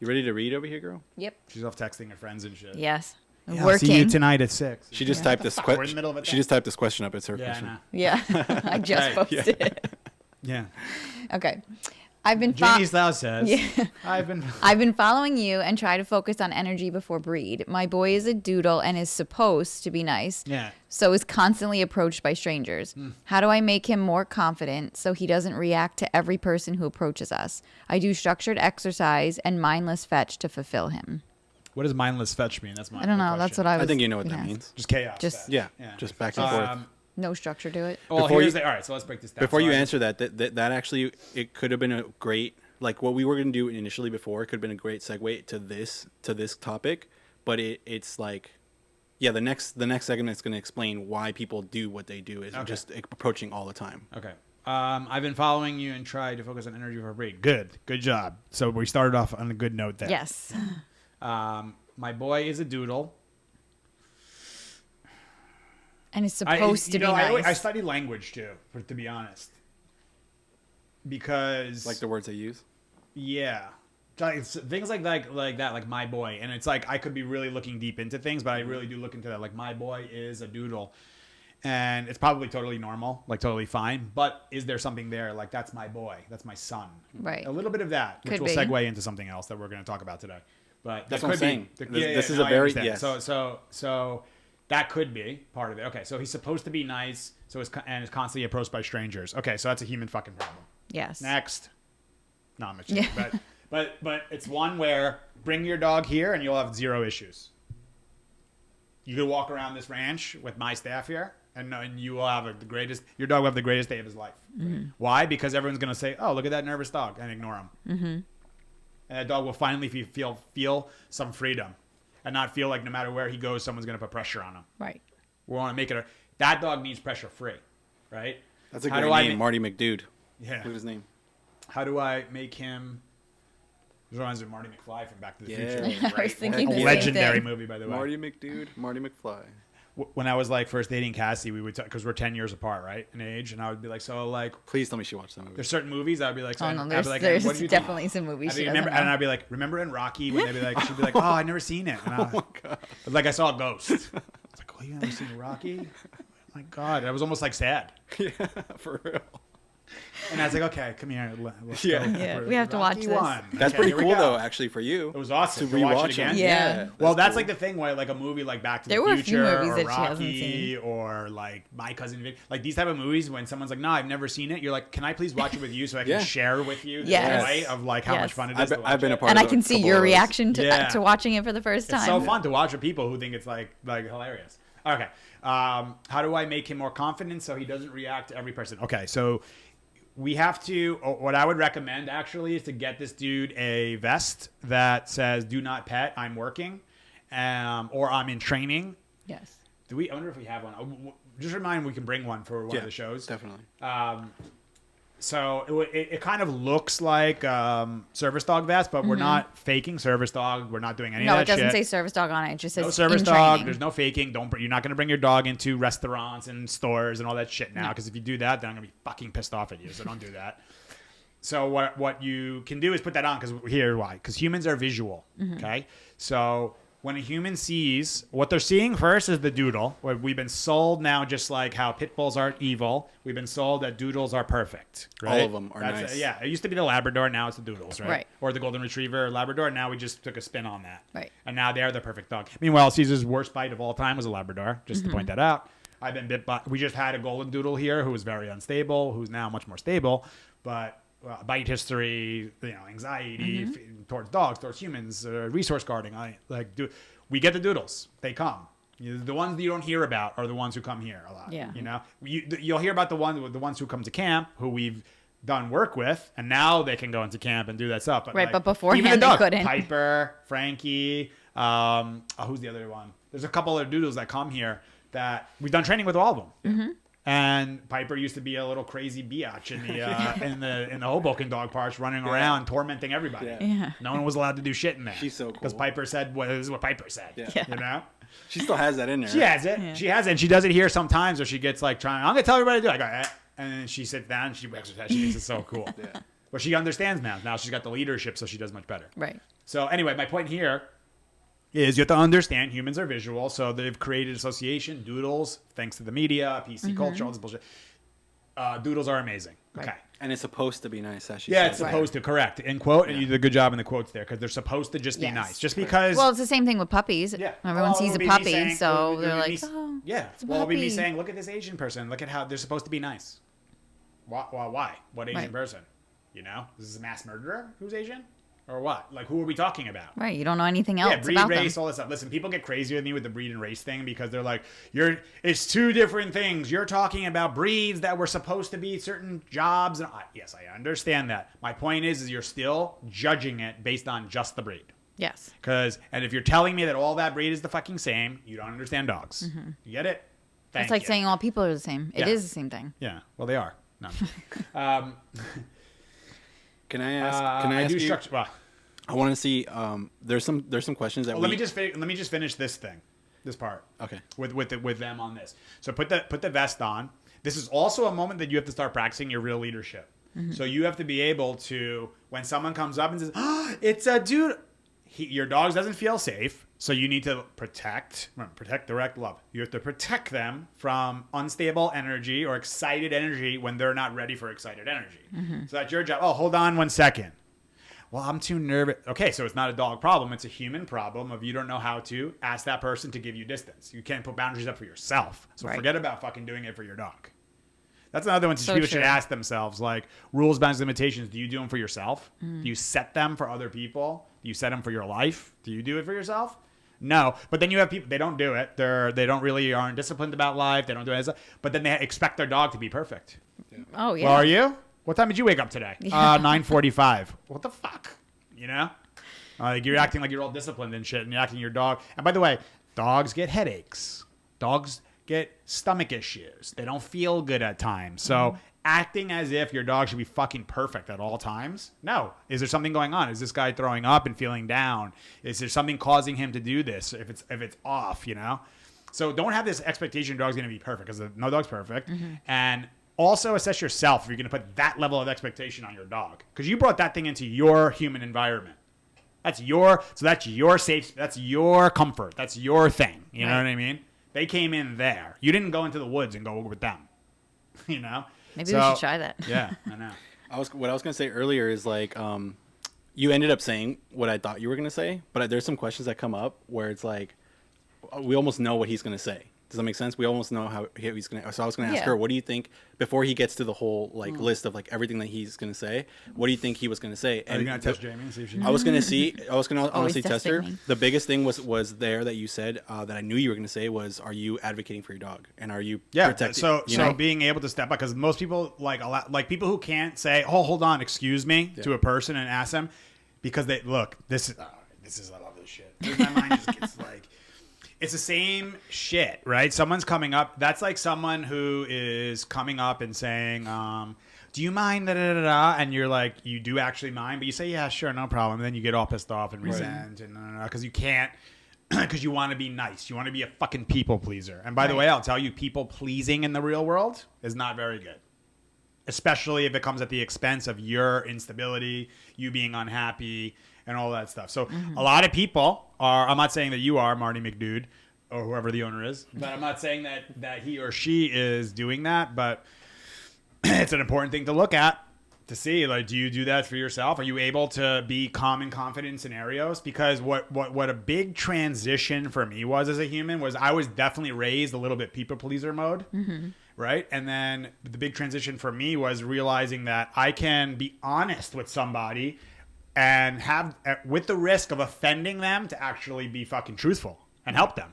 You ready to read over here, girl? Yep. She's off texting her friends and shit. Yes. Yeah, working. See you tonight at 6. She just typed this question. She just typed this question up. It's her question. Yeah. I just posted it. Yeah. Okay. I've been Jeannie Slough says. Yeah. I've been following you and try to focus on energy before breed. My boy is a doodle and is supposed to be nice. Yeah. So is constantly approached by strangers. How do I make him more confident so he doesn't react to every person who approaches us? I do structured exercise and mindless fetch to fulfill him. What does mindless fetch mean? That's my I don't know. question. That's what I was. I think you know what that means. Just chaos. Just yeah. Just back and forth. No structure to it. Well, all right, so let's break this down. Before you answer that actually, it could have been a great, like what we were going to do initially before, it could have been a great segue to this topic, but it's like, yeah, the next segment is going to explain why people do what they do is just approaching all the time. Okay. I've been following you and tried to focus on energy for a break. Good job. So we started off on a good note there. Yes. My boy is a doodle. And it's supposed to be nice. I study language too, to be honest. Because like the words they use? Yeah. Things like that, like my boy. And it's like I could be really looking deep into things, but I really do look into that. Like my boy is a doodle. And it's probably totally normal, like totally fine. But is there something there? Like that's my boy. That's my son. Right. A little bit of that, which will segue into something else that we're going to talk about today. But that's what I'm saying. This is a very So that could be part of it. Okay, so he's supposed to be nice, and is constantly approached by strangers. Okay, so that's a human fucking problem. Yes. Next. Not much. Yeah. But it's one where bring your dog here and you'll have zero issues. You could walk around this ranch with my staff here, and you will have your dog will have the greatest day of his life. Mm-hmm. Why? Because everyone's going to say, oh, look at that nervous dog, and ignore him. Mm-hmm. And that dog will finally feel some freedom. And not feel like no matter where he goes, someone's going to put pressure on him. Right. We want to make it that dog needs pressure free, right? That's a great name, Marty McDude. Yeah. Look at his name. How do I make him? This reminds me of Marty McFly from Back to the Future. I was thinking the same legendary thing. movie, by the way. Marty McDude, Marty McFly. When I was like first dating Cassie, we would because we're 10 years apart, right, in age, and I would be like, so like, please tell me she watched that movie. There's certain movies I would be like, so oh no, there's definitely some movies. And I'd be like, remember in Rocky when they'd be like, she'd be like, oh, I never seen it. And oh my god, like I saw a ghost. I was like, oh, you never seen Rocky? Oh my god, I was almost like sad. Yeah, for real. And I was like, okay, come here. Let's go. We have to watch this. That's pretty cool, though, actually, for you. It was awesome to rewatch it again. Yeah. Well, that's like the thing where like a movie like Back to the Future or Rocky or like My Cousin Vinny, like these type of movies when someone's like, no, I've never seen it. You're like, can I please watch it with you so I can share with you the joy of like how much fun it is to watch I've been a part and of I can see your reaction to watching it for the first time. It's so fun to watch with people who think it's like hilarious. Okay. How do I make him more confident so he doesn't react to every person? Okay, so we have to, what I would recommend actually is to get this dude a vest that says, do not pet, I'm working, or I'm in training. Yes. I wonder if we have one. Just remind we can bring one for one of the shows. Definitely. So it kind of looks like service dog vest, but we're not faking service dog. We're not doing any of that shit. No, it doesn't say service dog on it. It just says no service in dog. training. There's no faking. You're not going to bring your dog into restaurants and stores and all that shit now, because if you do that, then I'm going to be fucking pissed off at you. So don't do that. So what you can do is put that on, because here's why. Because humans are visual, okay? So when a human sees, what they're seeing first is the doodle. We've been sold now, just like how pit bulls are evil, we've been sold that doodles are perfect. Right? All of them are nice. Yeah, it used to be the Labrador, now it's the doodles, right? Or the Golden Retriever or Labrador, now we just took a spin on that. Right. And now they're the perfect dog. Meanwhile, Caesar's worst bite of all time was a Labrador, just to point that out. I've been bit by, we just had a Golden Doodle here who was very unstable, who's now much more stable, but bite history, anxiety towards dogs, towards humans, resource guarding. We get the doodles. They come. The ones that you don't hear about are the ones who come here a lot. Yeah. You'll hear about the ones who come to camp who we've done work with, and now they can go into camp and do that stuff. But but beforehand they couldn't. Piper, Frankie, who's the other one? There's a couple of doodles that come here that we've done training with all of them. And Piper used to be a little crazy biatch in the in the Hoboken dog parks, running around tormenting everybody. Yeah. No one was allowed to do shit in there. She's so cool. Because Piper said, "Well, this is what Piper said." Yeah. You know. She still has that in there. She has it. Yeah. She has it. And she does it here sometimes, where she gets like trying. I'm gonna tell everybody to do it. I go, and then she sits down. And she exercises. She thinks it's so cool. Yeah. But she understands now. Now she's got the leadership, so she does much better. Right. So anyway, my point here is you have to understand humans are visual. So they've created association, doodles, thanks to the media, PC culture, all this bullshit. Doodles are amazing. Right. Okay. And it's supposed to be nice. As she Yeah, said. it's supposed to, correct. In quote, and you did a good job in the quotes there, because they're supposed to just be nice. Just because... Well, it's the same thing with puppies. Yeah. Everyone sees a puppy, saying, so they're like, oh, yeah. it's a Well, it'll be me puppy. saying, look at this Asian person. Look at how they're supposed to be nice. Why? What Asian person? You know? Is this a mass murderer who's Asian? Or what? Like, who are we talking about? Right, you don't know anything else breed, about race, them. all this stuff. Listen, people get crazy with me with the breed and race thing because they're like, it's two different things. You're talking about breeds that were supposed to be certain jobs. And yes, I understand that. My point is you're still judging it based on just the breed. Yes. And if you're telling me that all that breed is the fucking same, you don't understand dogs. Mm-hmm. You get it? It's like saying all people are the same. It is the same thing. Yeah. Well, they are. No. Can I ask you? Well, I want to see. There's some questions that. Let me just finish this thing, this part. Okay. With them on this. So put the vest on. This is also a moment that you have to start practicing your real leadership. Mm-hmm. So you have to be able to, when someone comes up and says, "Oh, it's a dude," your dog doesn't feel safe. So you need to protect, direct love. You have to protect them from unstable energy or excited energy when they're not ready for excited energy. Mm-hmm. So that's your job. Oh, hold on 1 second. Well, I'm too nervous. Okay, so it's not a dog problem. It's a human problem of you don't know how to ask that person to give you distance. You can't put boundaries up for yourself. So forget about fucking doing it for your dog. That's another one people should ask themselves, like, rules, boundaries, limitations. Do you do them for yourself? Mm. Do you set them for other people? Do you set them for your life? Do you do it for yourself? No. But then you have people, they don't do it. They don't really aren't disciplined about life. They don't do it. But then they expect their dog to be perfect. Yeah. Oh, yeah. Well, are you? What time did you wake up today? Yeah. 9:45. What the fuck? You know? You're acting like you're all disciplined and shit, and you're acting your dog. And by the way, dogs get headaches. Dogs get stomach issues. They don't feel good at times. So acting as if your dog should be fucking perfect at all times? No. Is there something going on? Is this guy throwing up and feeling down? Is there something causing him to do this? If it's off, you know? So don't have this expectation your dog's going to be perfect, because no dog's perfect. Mm-hmm. And also assess yourself if you're going to put that level of expectation on your dog, because you brought that thing into your human environment. That's your safe, that's your comfort, that's your thing. You know what I mean? They came in there. You didn't go into the woods and go with them. You know? Maybe we should try that. Yeah, I know. What I was going to say earlier is like, you ended up saying what I thought you were going to say, but there's some questions that come up where it's like, we almost know what he's going to say. Does that make sense? We almost know how he's going to. So I was going to ask her, what do you think before he gets to the whole list of like everything that he's going to say? What do you think he was going to say? And are you going to test Jamie and see if she knows? I was going to honestly test her. Me. The biggest thing was there that you said that I knew you were going to say was, are you advocating for your dog, and are you protecting? So being able to step up, because most people like people who can't say, oh, hold on, excuse me, to a person and ask them, because they look, this is I love this shit. My mind just gets like. It's the same shit, right? Someone's coming up. That's like someone who is coming up and saying, do you mind? Da, da, da, da? And you're like, you do actually mind, but you say, yeah, sure, no problem. And then you get all pissed off and resent and because you can't, because you want to be nice. You want to be a fucking people pleaser. And by the way, I'll tell you, people pleasing in the real world is not very good. Especially if it comes at the expense of your instability, you being unhappy, and all that stuff. So a lot of people are, I'm not saying that you are Marty McDude or whoever the owner is, but I'm not saying that he or she is doing that, but it's an important thing to look at to see, like, do you do that for yourself? Are you able to be calm and confident in scenarios? Because what a big transition for me was as a human was I was definitely raised a little bit people pleaser mode. Mm-hmm. Right. And then the big transition for me was realizing that I can be honest with somebody and have, with the risk of offending them, to actually be fucking truthful and help them,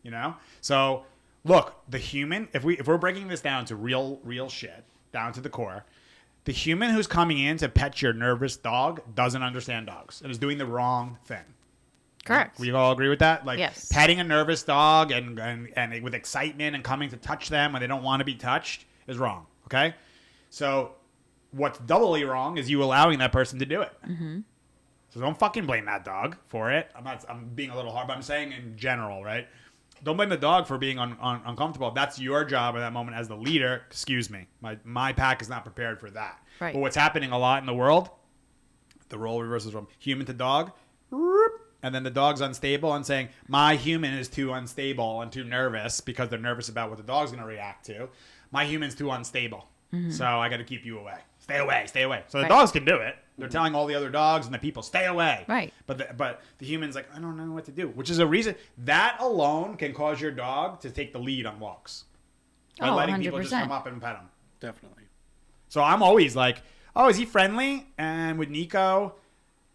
you know? So look, the human, if we're breaking this down to real shit, down to the core, the human who's coming in to pet your nervous dog doesn't understand dogs and is doing the wrong thing. Correct. We all agree with that? Like yes. Petting a nervous dog and with excitement and coming to touch them when they don't want to be touched is wrong. Okay? So what's doubly wrong is you allowing that person to do it. Mm-hmm. So don't fucking blame that dog for it. I'm being a little hard, but I'm saying in general, right? Don't blame the dog for being uncomfortable. If that's your job in that moment as the leader, excuse me. My pack is not prepared for that. Right. But what's happening a lot in the world, the role reverses from human to dog, and then the dog's unstable and saying, my human is too unstable and too nervous because they're nervous about what the dog's going to react to. My human's too unstable. Mm-hmm. So I got to keep you away. Stay away, stay away. So the dogs can do it. They're telling all the other dogs and the people, stay away. Right. But the human's like, I don't know what to do, which is a reason that alone can cause your dog to take the lead on walks. By letting 100%. People just come up and pet him. Definitely. So I'm always like, oh, is he friendly? And with Nico,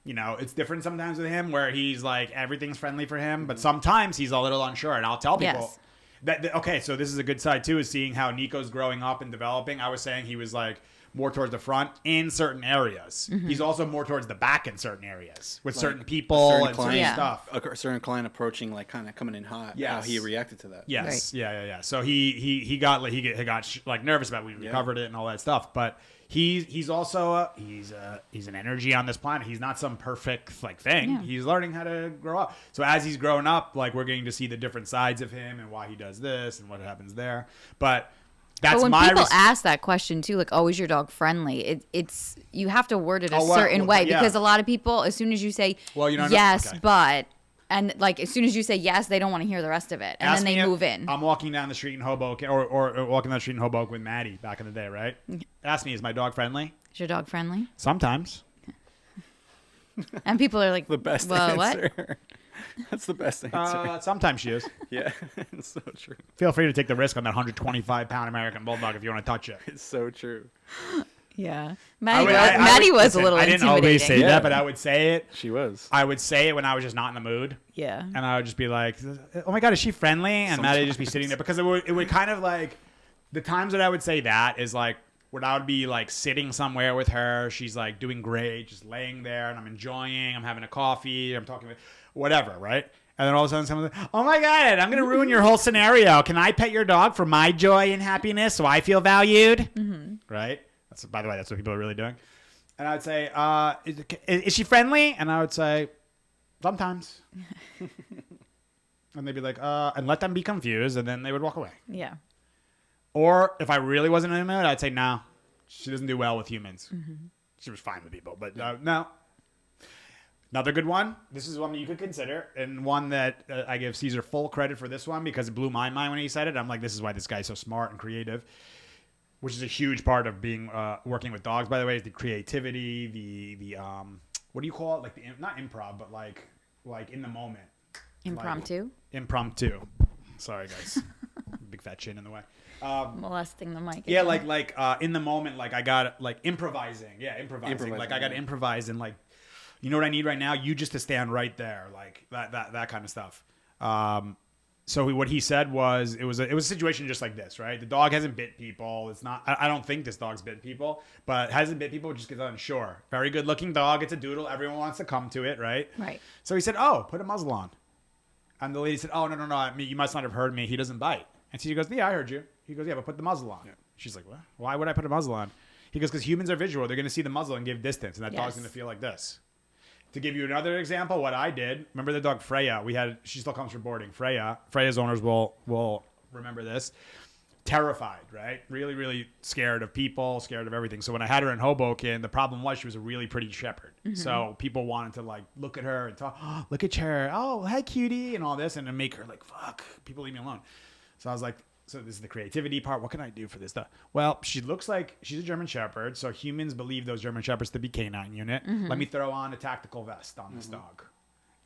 you know, it's different sometimes with him where he's like, everything's friendly for him. But sometimes he's a little unsure. And I'll tell people that, okay, so this is a good side too, is seeing how Nico's growing up and developing. I was saying he was like more towards the front in certain areas. Mm-hmm. He's also more towards the back in certain areas with like certain people and certain stuff. A certain client approaching, like kind of coming in hot. Yes. How he reacted to that. Yes. Right. Yeah. So he got like nervous about it. We recovered it and all that stuff. But he's also he's an energy on this planet. He's not some perfect like thing. Yeah. He's learning how to grow up. So as he's growing up, like we're getting to see the different sides of him and why he does this and what happens there. But when people ask that question too, like, "Oh, is your dog friendly?" It's you have to word it a certain way because a lot of people, as soon as you say yes, but, and like as soon as you say yes, they don't want to hear the rest of it, and then they move in. I'm walking down the street in Hoboken, or walking down the street in Hoboken with Maddie back in the day, right? Ask me, is my dog friendly? Is your dog friendly? Sometimes. And people are like, the best answer. What? That's the best answer. Sometimes she is. Yeah, it's so true. Feel free to take the risk on that 125-pound American Bulldog if you want to touch it. It's so true. Yeah. Maddie was a little intimidating. I didn't always say that, but I would say it. She was. I would say it when I was just not in the mood. Yeah. And I would just be like, oh my God, is she friendly? And Maddie would just be sitting there because it would kind of like, the times that I would say that is like, when I would be like sitting somewhere with her, she's like doing great, just laying there, and I'm enjoying, I'm having a coffee, I'm talking with whatever, right? And then all of a sudden someone's like, oh my God, I'm going to ruin your whole scenario. Can I pet your dog for my joy and happiness so I feel valued? Mm-hmm. Right? By the way, that's what people are really doing. And I would say, is she friendly? And I would say, sometimes. And they'd be like, and let them be confused, and then they would walk away. Yeah. Or if I really wasn't in the mood, I'd say, no, she doesn't do well with humans. Mm-hmm. She was fine with people, but no. Another good one. This is one that you could consider, and one that I give Caesar full credit for this one because it blew my mind when he said it. I'm like, this is why this guy's so smart and creative, which is a huge part of being working with dogs. By the way, is the creativity, the what do you call it? Like not improv, but like in the moment. Impromptu. Like, impromptu. Sorry, guys. Big fat chin in the way. Molesting the mic. Yeah, like in the moment, like I got like improvising. Yeah, improvising. Like I got to improvise and like, you know what I need right now? You just to stand right there, like that kind of stuff. So what he said was it was a situation just like this, right? The dog hasn't bit people. It's not. I don't think this dog's bit people, but hasn't bit people just because unsure. Very good looking dog. It's a doodle. Everyone wants to come to it, right? Right. So he said, "Oh, put a muzzle on," and the lady said, "Oh no, I mean, you must not have heard me. He doesn't bite." And so he goes, "Yeah, I heard you." He goes, "Yeah, but put the muzzle on." Yeah. She's like, "What? Why would I put a muzzle on?" He goes, "Because humans are visual. They're going to see the muzzle and give distance, and that dog's going to feel like this." To give you another example, what I did, remember the dog Freya? She still comes from boarding. Freya's owners will remember this. Terrified, right? Really, really scared of people, scared of everything. So when I had her in Hoboken, the problem was she was a really pretty shepherd. Mm-hmm. So people wanted to like look at her and talk, oh, look at her, oh, hi cutie, and all this, and to make her like, fuck, people leave me alone. So I was like, so this is the creativity part. What can I do for this stuff? Well, she looks like she's a German Shepherd, so humans believe those German Shepherds to be canine unit. Mm-hmm. Let me throw on a tactical vest on this dog.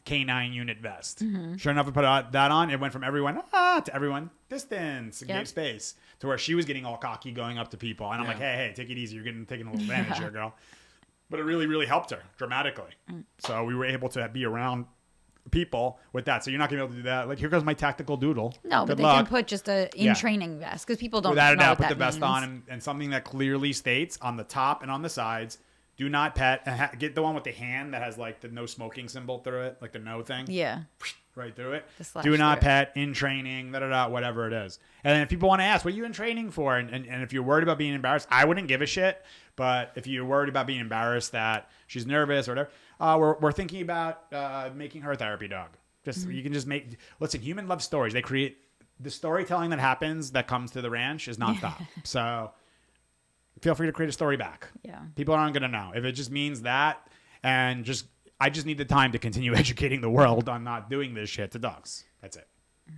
Canine unit vest. Mm-hmm. Sure enough, I put that on. It went from everyone, to everyone, distance, and gave space, to where she was getting all cocky going up to people. And I'm like, hey, take it easy. You're taking a little advantage here, girl. But it really, really helped her dramatically. So we were able to be around people with that. So you're not gonna be able to do that. Like, here goes my tactical doodle. No, but they can put just a in-training vest because people don't know what that means. Put the vest on and something that clearly states on the top and on the sides, Do not pet. And get the one with the hand that has like the no smoking symbol through it, like the no thing. Yeah. Right through it. Do not through. pet in training, whatever it is. And then if people want to ask, what are you in training for? And if you're worried about being embarrassed, I wouldn't give a shit. But if you're worried about being embarrassed that she's nervous or whatever, we're thinking about making her a therapy dog. You can just listen, human love stories. They create the storytelling that happens that comes to the ranch is nonstop. So feel free to create a story back. Yeah. People aren't going to know. If it just means that and I just need the time to continue educating the world on not doing this shit to dogs. That's it.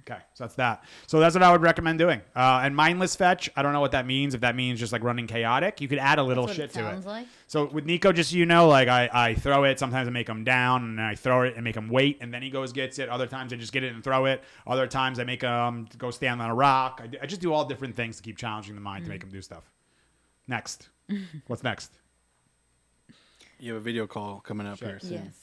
Okay, so that's that. So that's what I would recommend doing. And mindless fetch, I don't know what that means. If that means just like running chaotic, you could add a little shit to it. Like. So with Nico, just so you know, like I throw it. Sometimes I make him down, and then I throw it and make him wait, and then he gets it. Other times I just get it and throw it. Other times I make him go stand on a rock. I just do all different things to keep challenging the mind to make him do stuff. Next. What's next? You have a video call coming up here soon. Yes.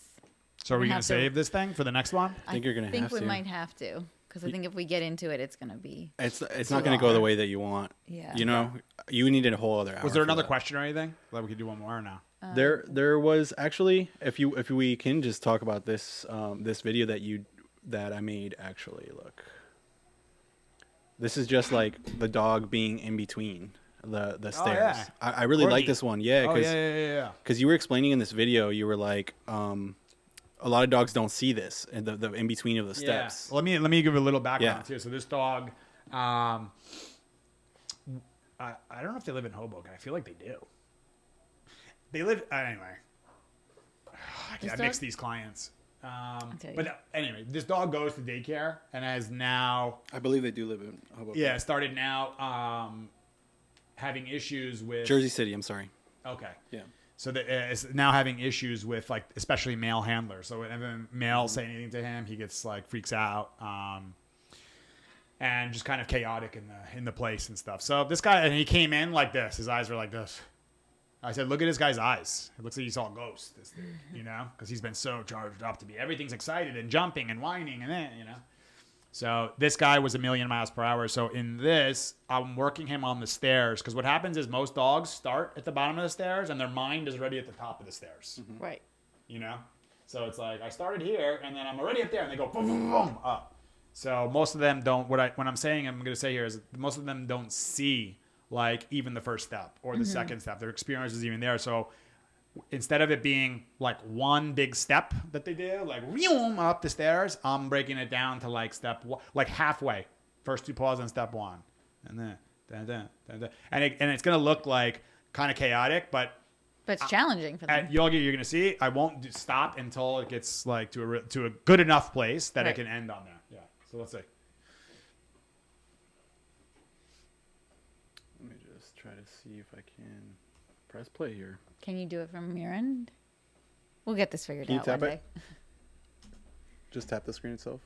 So are we going to save this thing for the next one? I think you're going to have to. I think we might have to. Because I think if we get into it, it's going to be... It's not going to go the way that you want. Yeah. You know? You needed a whole other hour. Was there another question or anything? Like we could do one more now. There was actually, if we can just talk about this this video that I made, actually. Look. This is just like the dog being in between the stairs. Yeah. I really like this one. Yeah. Yeah. Because you were explaining in this video, you were like... a lot of dogs don't see this, and the in between of the steps. Yeah. Let me give a little background too. So this dog, I don't know if they live in Hoboken. I feel like they do. They live anyway. I mix these clients. But anyway, this dog goes to daycare and has now. I believe they do live in Hoboken. Yeah, started now having issues with Jersey City. I'm sorry. Okay. Yeah. So it's now having issues with like especially male handlers. So whenever males say anything to him, he gets like freaks out, and just kind of chaotic in the place and stuff. So this guy, and he came in like this. His eyes were like this. I said, "Look at this guy's eyes. It looks like he saw a ghost." This dude, because he's been so charged up to be everything's excited and jumping and whining and then So this guy was 1,000,000 miles per hour. So in this, I'm working him on the stairs because what happens is most dogs start at the bottom of the stairs and their mind is already at the top of the stairs. Mm-hmm. Right. So it's like I started here and then I'm already up there and they go boom, boom, boom, up. So most of them don't. What I'm going to say here is most of them don't see like even the first step or the second step. Their experience is even there. So instead of it being like one big step that they do, like up the stairs, I'm breaking it down to like step one, like halfway. First two paws on step one, and then and it's gonna look like kind of chaotic, but it's challenging for them. You're gonna see. I won't stop until it gets like to a good enough place that it can end on there. Yeah. So let's see. Let me just try to see if I can press play here. Can you do it from your end? We'll get this figured out one day. It? Just tap the screen itself.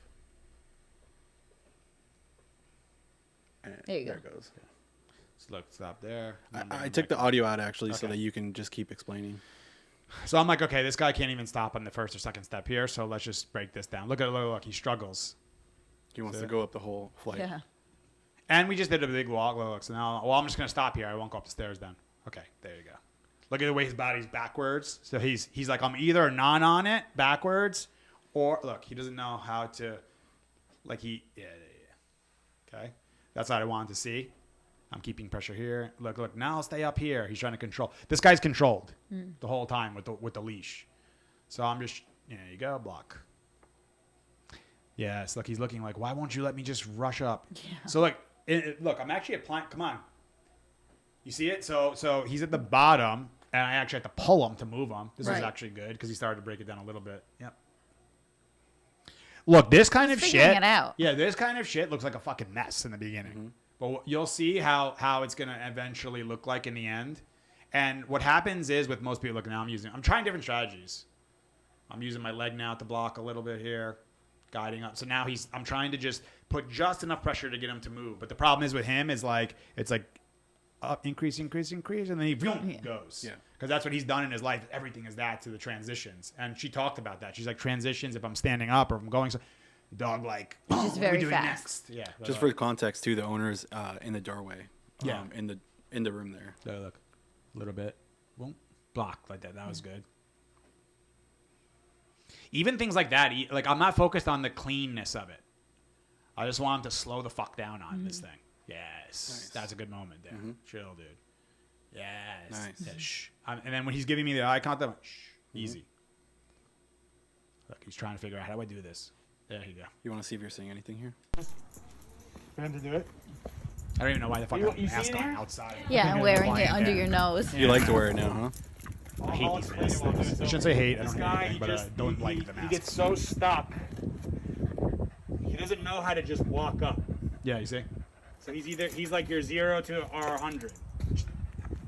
And there you go. There it goes. So look, stop there. I took the audio out actually so that you can just keep explaining. So I'm like, okay, this guy can't even stop on the first or second step here, so let's just break this down. Look, he struggles. He wants to go up the whole flight. Yeah. And we just did a big walk. Look, so now, I'm just going to stop here. I won't go up the stairs then. Okay, there you go. Look at the way his body's backwards. So he's like, I'm either not on it backwards or look, he doesn't know how to like yeah. Okay. That's what I wanted to see. I'm keeping pressure here. Look, now I'll stay up here. He's trying to control. This guy's controlled the whole time with the leash. So I'm just, there you go, block. Yes, look, he's looking like, why won't you let me just rush up? Yeah. So look, I'm actually applying, come on. You see it? So he's at the bottom, and I actually have to pull him to move him. This is actually good because he started to break it down a little bit. Yep. Look, this kind of shit. It out. Yeah, this kind of shit looks like a fucking mess in the beginning. Mm-hmm. But you'll see how it's going to eventually look like in the end. And what happens is with most people, look, now I'm trying different strategies. I'm using my leg now to block a little bit here, guiding up. So now I'm trying to just put just enough pressure to get him to move. But the problem is with him is like, it's like, up, increase, and then he goes. Yeah. Because that's what he's done in his life. Everything is that to the transitions. And she talked about that. She's like, transitions, if I'm standing up or if I'm going, so the dog like, which is very fast. Next? Yeah. Just for context too, the owner's in the doorway. In the room there. There, look. A little bit. Boom. block like that. That was good. Even things like that, like I'm not focused on the cleanness of it. I just want him to slow the fuck down on this thing. Yes. Nice. That's a good moment there. Chill, dude. Yes. Nice. Yeah, shh. And then when he's giving me the eye contact, I'm like, shh. Easy. Look, he's trying to figure out how do I do this. There you go. You want to see if you're seeing anything here? For him to do it? I don't even know why the fuck I'm asking outside. Yeah, and wearing it under your nose. You like to wear it now, huh? I hate these things. I shouldn't say hate. I don't hate anything, but I don't like the mask. He gets so stuck. He doesn't know how to just walk up. Yeah, you see? So he's like your 0 to our 100.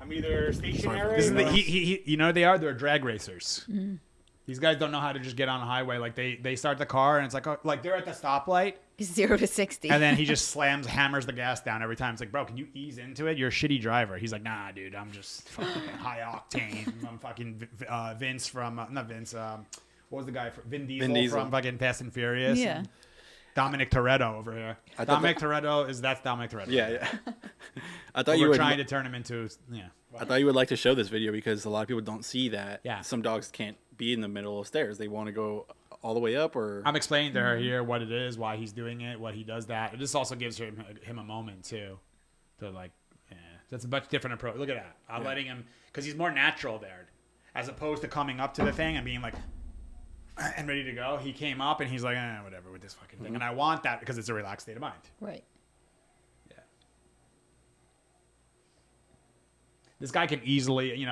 I'm either stationary. This is you know what they are? They're drag racers. Mm-hmm. These guys don't know how to just get on a highway. Like they start the car and it's like they're at the stoplight. 0 to 60. And then he just hammers the gas down every time. It's like, bro, can you ease into it? You're a shitty driver. He's like, nah, dude, I'm just fucking high octane. I'm fucking Vince from not Vince. What was the guy from Vin Diesel from fucking Fast and Furious? Yeah. And Dominic Toretto over here. That's Dominic Toretto. Yeah. I thought you were trying to turn him into I thought you would like to show this video because a lot of people don't see that. Yeah. Some dogs can't be in the middle of stairs. They want to go all the way up, or I'm explaining to her here what it is, why he's doing it, what he does that. It just also gives him a moment too, to like, that's a much different approach. Look at that. I'm letting him because he's more natural there, as opposed to coming up to the thing and being like, and ready to go. He came up and he's like, whatever with this fucking thing, and I want that because it's a relaxed state of mind. Right. Yeah. This guy can easily,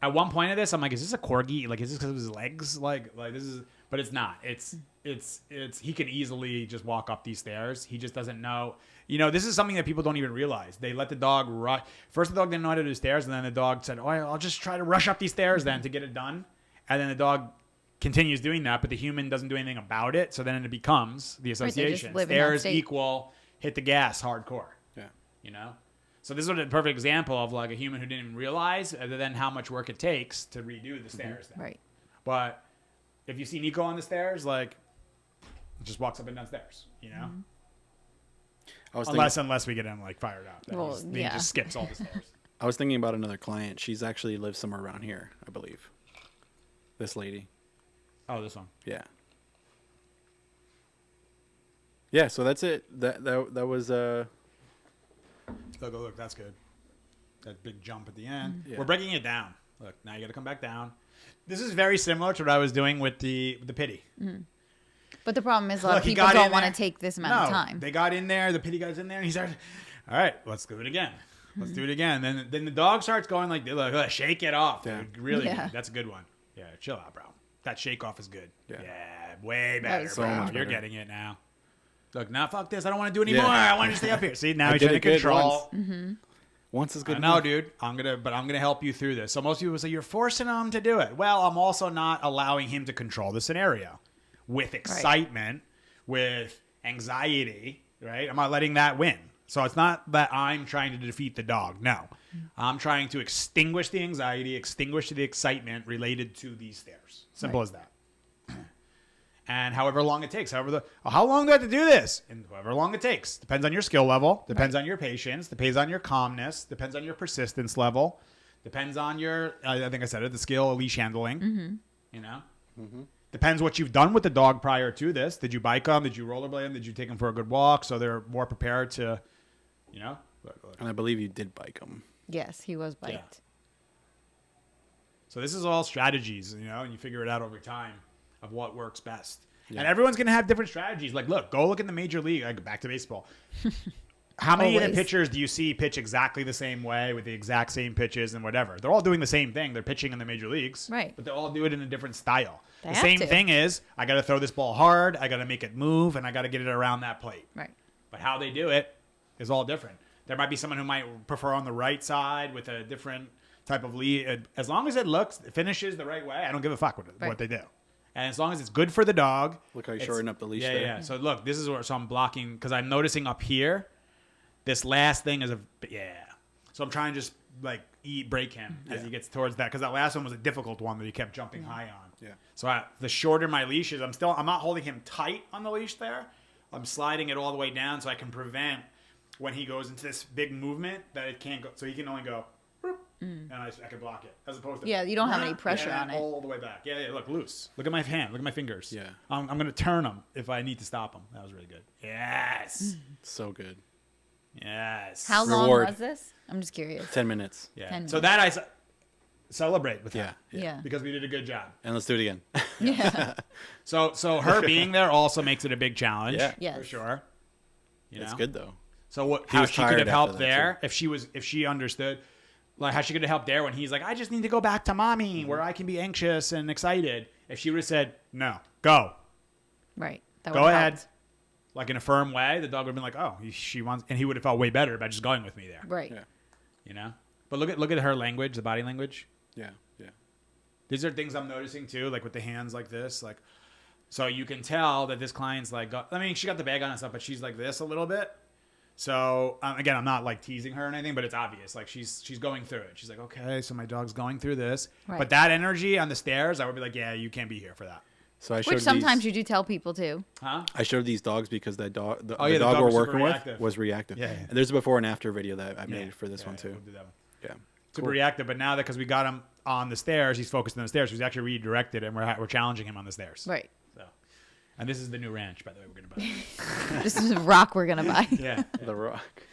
at one point of this, I'm like, is this a corgi? Like, is this because of his legs? Like this is, but it's not. It's he can easily just walk up these stairs. He just doesn't know. This is something that people don't even realize. They let the dog rush. First, the dog didn't know how to do stairs, and then the dog said, I'll just try to rush up these stairs then to get it done. And then the dog continues doing that, but the human doesn't do anything about it. So then it becomes the association. Right, stairs equal hit the gas hardcore. Yeah. So this is a perfect example of like a human who didn't even realize other than how much work it takes to redo the stairs. Then. Right. But if you see Nico on the stairs, like, just walks up and down stairs, Unless we get him like fired up. He just skips all the stairs. I was thinking about another client. She's actually lives somewhere around here, I believe. This lady. Oh, this one. Yeah. Yeah, so that's it. That was Look, that's good. That big jump at the end. Yeah. We're breaking it down. Look, now you got to come back down. This is very similar to what I was doing with the pity. Mm-hmm. But the problem is a lot of people don't want to take this amount of time. They got in there. The pity guy's in there, and he started, all right, let's do it again. Let's do it again. Then the dog starts going like, look, shake it off. Yeah. Dude. Really good. That's a good one. Yeah, chill out, bro. That shake off is good. Yeah, way better, bro. Much You're getting it now. Look, now fuck this. I don't want to do anymore. I want to stay up here. See, now he's trying to control. Once is good. I know, dude. I'm gonna help you through this. So most people say you're forcing him to do it. Well, I'm also not allowing him to control the scenario with excitement, with anxiety. Right? I'm not letting that win. So it's not that I'm trying to defeat the dog. No, I'm trying to extinguish the anxiety, extinguish the excitement related to these stairs. Simple as that. And however long it takes, how long do I have to do this? And however long it takes. Depends on your skill level. Depends on your patience. Depends on your calmness. Depends on your persistence level. Depends on your, I think I said it, the skill of leash handling. Depends what you've done with the dog prior to this. Did you bike them? Did you rollerblade them? Did you take them for a good walk? So they're more prepared to, And I believe you did bike them. Yes, he was biked. Yeah. So this is all strategies, and you figure it out over time of what works best. Yeah. And everyone's going to have different strategies. Like, look, go look in the major league. Like, back to baseball. How many of the pitchers do you see pitch exactly the same way with the exact same pitches and whatever? They're all doing the same thing. They're pitching in the major leagues. Right. But they all do it in a different style. The same thing is, I got to throw this ball hard, I got to make it move, and I got to get it around that plate. Right. But how they do it is all different. There might be someone who might prefer on the right side with a different type of lead. As long as it finishes the right way, I don't give a fuck what they do. And as long as it's good for the dog. Look how you shorten up the leash there. Yeah. So look, this is where I'm blocking because I'm noticing up here, this last thing is So I'm trying to just like break him as he gets towards that because that last one was a difficult one that he kept jumping high on. Yeah. So the shorter my leash is, I'm not holding him tight on the leash there. I'm sliding it all the way down so I can prevent when he goes into this big movement that it can't go. So he can only go and I can block it as opposed to you don't have any pressure on it all the way back. Look loose. Look at my hand. Look at my fingers. Yeah, I'm gonna turn them if I need to stop them. That was really good. Yes, so good. Yes. How long was this? I'm just curious. 10 minutes. Yeah. 10 minutes. So that I celebrate with her. Yeah. Because we did a good job. And let's do it again. Yeah. So her being there also makes it a big challenge. Yeah. Yes. For sure. It's good though. So how she could have helped there if she understood, like how she could have helped there when he's like, I just need to go back to mommy where I can be anxious and excited. If she would have said, no, go. Right. Go ahead. Like in a firm way, the dog would have been like, oh, she wants, and he would have felt way better by just going with me there. Right. Yeah. You know? But look at her language, the body language. Yeah. These are things I'm noticing too, like with the hands like this, like, so you can tell that this client's like, she got the bag on and stuff, but she's like this a little bit. So again, I'm not like teasing her or anything, but it's obvious. Like she's going through it. She's like, okay, so my dog's going through this. Right. But that energy on the stairs, I would be like, yeah, you can't be here for that. So I showed Which sometimes you do tell people too. Huh? I showed these dogs because that dog, the dog dog we're was working with reactive. was reactive. Yeah. And there's a before and after video that I made for this one too. We'll do that one. Yeah. Super reactive, but now that because we got him on the stairs, he's focused on the stairs. He's actually redirected, and we're challenging him on the stairs. Right. So, and this is the new ranch, by the way, we're gonna buy. This is a rock we're gonna buy. Yeah. The rock.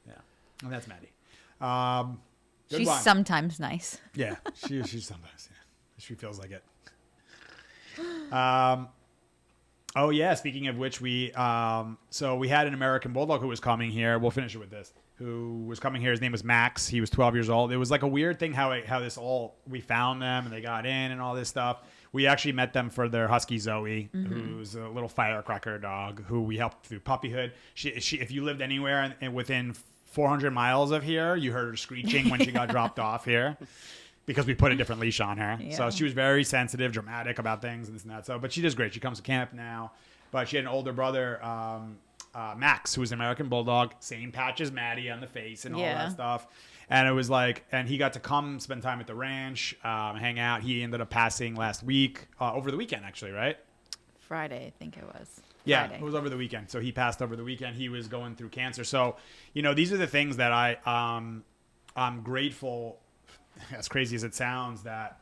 Yeah, and that's Maddie. She's sometimes nice. Yeah, she's sometimes. Yeah, she feels like it. Oh yeah. Speaking of which, so we had an American Bulldog who was coming here. We'll finish it with this. Who was coming here? His name was Max. He was 12 years old. It was like a weird thing how we found them and they got in and all this stuff. We actually met them for their husky Zoe, who's a little firecracker dog who we helped through puppyhood. She if you lived anywhere and within 400 miles of here, you heard her screeching when she got dropped off here. Because we put a different leash on her. Yeah. So she was very sensitive, dramatic about things and this and that. So, but she does great. She comes to camp now. But she had an older brother, Max, who was an American Bulldog. Same patch as Maddie on the face and all that stuff. And it was like, and he got to come spend time at the ranch, hang out. He ended up passing last week, over the weekend actually, right? Friday, I think it was. Yeah, Friday. it was over the weekend. So he passed over the weekend. He was going through cancer. So, these are the things that I'm grateful, as crazy as it sounds, that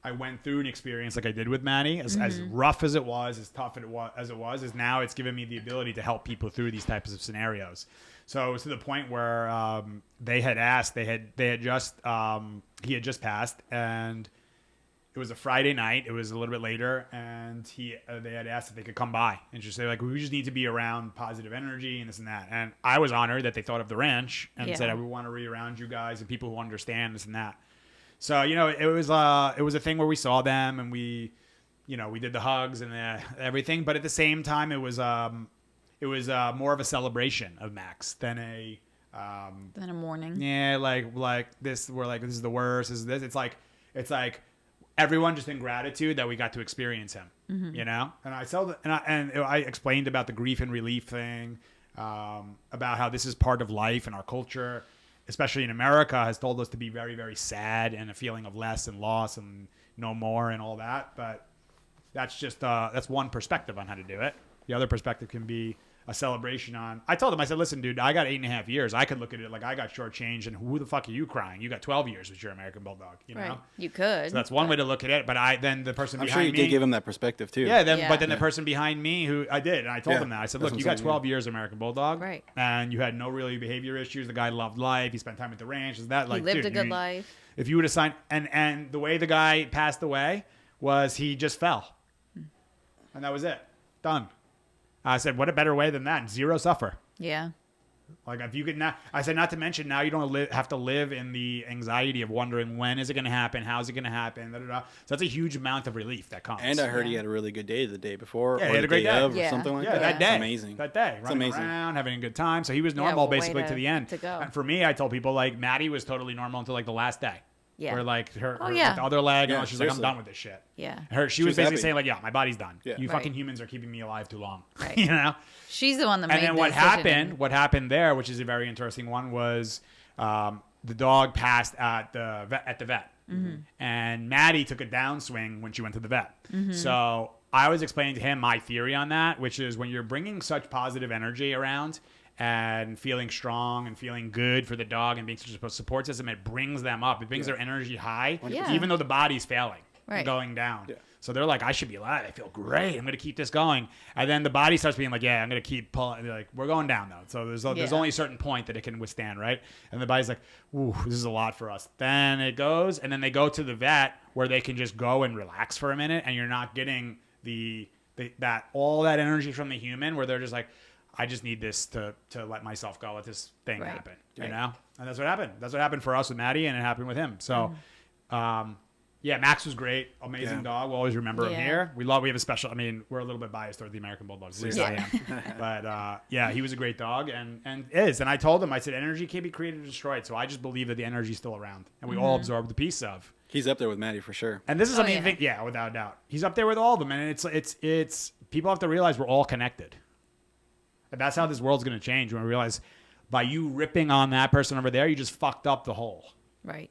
I went through an experience like I did with Maddie, as rough as it was, as tough as it was, is now it's given me the ability to help people through these types of scenarios. So it was to the point where he had just passed, and it was a Friday night. It was a little bit later, and they had asked if they could come by and just say, like, we just need to be around positive energy and this and that. And I was honored that they thought of the ranch and said, we want to be around you guys and people who understand this and that. So, it was a thing where we saw them and we did the hugs and everything. But at the same time, it was more of a celebration of Max than a mourning. Yeah, like this. We're like, this is the worst. This is this. It's like everyone just in gratitude that we got to experience him. And I explained about the grief and relief thing, about how this is part of life and our culture, especially in America, has told us to be very, very sad and a feeling of less and loss and no more and all that. But that's just that's one perspective on how to do it. The other perspective can be a celebration on. I told him, I said, listen, dude, I got 8.5 years. I could look at it like I got shortchanged, and who the fuck are you crying? You got 12 years with your American Bulldog, Right. know? You could. So that's one way to look at it. But then the person I'm behind me. I'm sure you did give him that perspective too. Yeah, but then the person behind me who I did, and I told him that. I said, look, you got 12 years American Bulldog. Right. And you had no really behavior issues. The guy loved life. He spent time at the ranch. Is that like, he lived dude, a good life. If you would have signed, and the way the guy passed away was he just fell. And that was it. Done. I said, what a better way than that? Zero suffer. Yeah. Like if you could not, I said, not to mention now you don't have to live in the anxiety of wondering when is it going to happen, how's it going to happen, da, da, da. So that's a huge amount of relief that comes. And I heard he had a really good day the day before, yeah, or he had the a great day of, or something like that. That day, it's amazing. That day, running around, having a good time. So he was normal basically to the end. And for me, I told people like Maddie was totally normal until like the last day. Yeah. Where like her the other leg, and she's like, I'm done with this shit. Yeah. She was basically saying like, yeah, my body's done. Yeah. You fucking humans are keeping me alive too long. Right. She's the one that made the decision. What happened there, which is a very interesting one, was the dog passed at the vet. Mm-hmm. And Maddie took a downswing when she went to the vet. Mm-hmm. So I was explaining to him my theory on that, which is when you're bringing such positive energy around and feeling strong and feeling good for the dog and being such a support system, it brings them up. It brings their energy high, even though the body's failing and going down. Yeah. So they're like, I should be alive. I feel great. I'm going to keep this going. And then the body starts being like, yeah, I'm going to keep pulling. They're like, we're going down, though. So there's only a certain point that it can withstand, right? And the body's like, ooh, this is a lot for us. Then it goes, and then they go to the vet where they can just go and relax for a minute, and you're not getting all that energy from the human where they're just like, I just need this to let myself go, let this thing happen, you know? And that's what happened. That's what happened for us with Maddie, and it happened with him. So, yeah, Max was great. Amazing dog. We'll always remember him here. We have a special, I mean, we're a little bit biased toward the American Bulldogs. At least I am. But, yeah, he was a great dog and is. And I told him, I said, energy can't be created or destroyed. So I just believe that the energy is still around. And we all absorb the piece of. He's up there with Maddie for sure. And this is something you think, without a doubt. He's up there with all of them. And it's people have to realize we're all connected. And that's how this world's going to change when we realize by you ripping on that person over there, you just fucked up the whole. Right.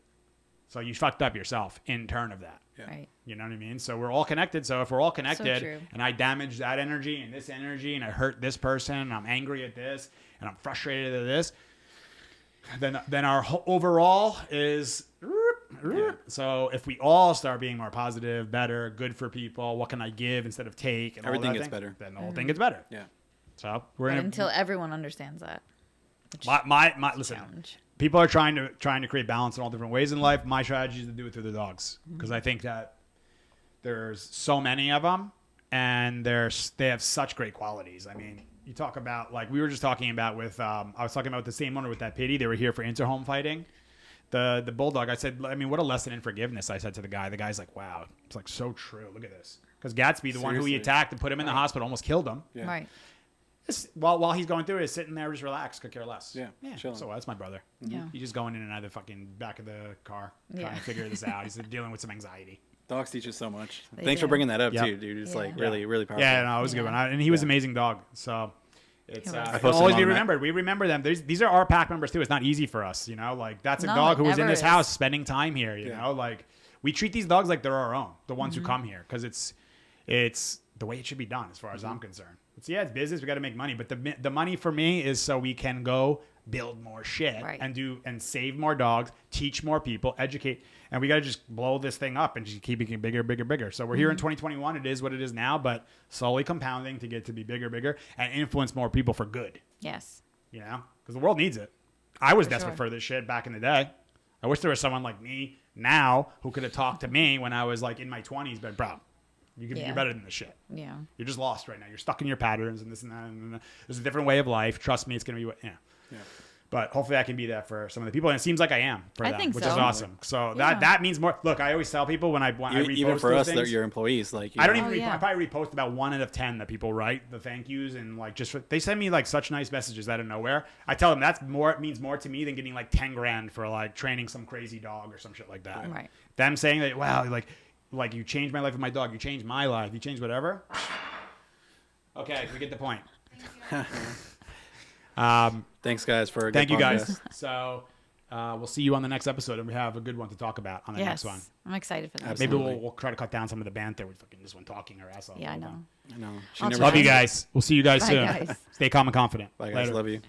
So you fucked up yourself in turn of that. Yeah. Right. You know what I mean? So we're all connected. So if we're all connected and I damage that energy and this energy and I hurt this person and I'm angry at this and I'm frustrated at this, then our overall is... Yeah. So if we all start being more positive, better, good for people, what can I give instead of take? And everything gets better. Then the whole thing gets better. Yeah. So until everyone understands that. My listen. Challenge. People are trying to create balance in all different ways in life. My strategy is to do it through the dogs because I think that there's so many of them and they have such great qualities. I mean, you talk about like we were just talking about with I was talking about the same owner with that pity. They were here for inter-home fighting. The bulldog. I said, I mean, what a lesson in forgiveness. I said to the guy. The guy's like, wow, it's like so true. Look at this. Because Gatsby, the one who he attacked and put him in the hospital, almost killed him. Yeah. Right. While he's going through it, he's sitting there just relaxed, could care less. Yeah. So that's my brother. Yeah. He's just going in and out of the fucking back of the car trying to figure this out. He's dealing with some anxiety. Dogs teach us so much. Thanks for bringing that up too, dude. It's like really, really powerful. Yeah, no, it was a good one. And he was an amazing dog. So it's it'll always be remembered. We remember them. These are our pack members too. It's not easy for us, you know. Like that's a dog who was in this house spending time here. You know, like we treat these dogs like they're our own, the ones who come here, because it's the way it should be done, as far as I'm concerned. It's business. We got to make money, but the money for me is so we can go build more shit and save more dogs, teach more people, educate, and we got to just blow this thing up and just keep it bigger, bigger, bigger. So we're here in 2021. It is what it is now, but slowly compounding to get to be bigger, bigger, and influence more people for good. Yes. You know, because the world needs it. I was desperate for this shit back in the day. I wish there was someone like me now who could have talked to me when I was like in my 20s, but bro. You're better than this shit. Yeah. You're just lost right now. You're stuck in your patterns and this and that. And there's a different way of life. Trust me, it's going to be Yeah. But hopefully I can be that for some of the people. And it seems like I am for them, which is awesome. So that means more. Look, I always tell people when I repost even for us, things, they're your employees. Like I don't even I probably repost about 1 out of 10 that people write the thank yous and like they send me like such nice messages out of nowhere. I tell them it means more to me than getting like 10 grand for like training some crazy dog or some shit like that. Right. Them saying that, wow, like you changed my life with my dog. You changed my life. You changed whatever. Okay, we get the point. Thanks, guys, for a good thank you, podcast. guys. So we'll see you on the next episode, and we have a good one to talk about on the next one. I'm excited for that. Maybe we'll try to cut down some of the banter with fucking this one talking her ass off. Yeah, I know. Love you guys. We'll see you guys soon. Guys. Stay calm and confident. Bye, guys. Later. Love you.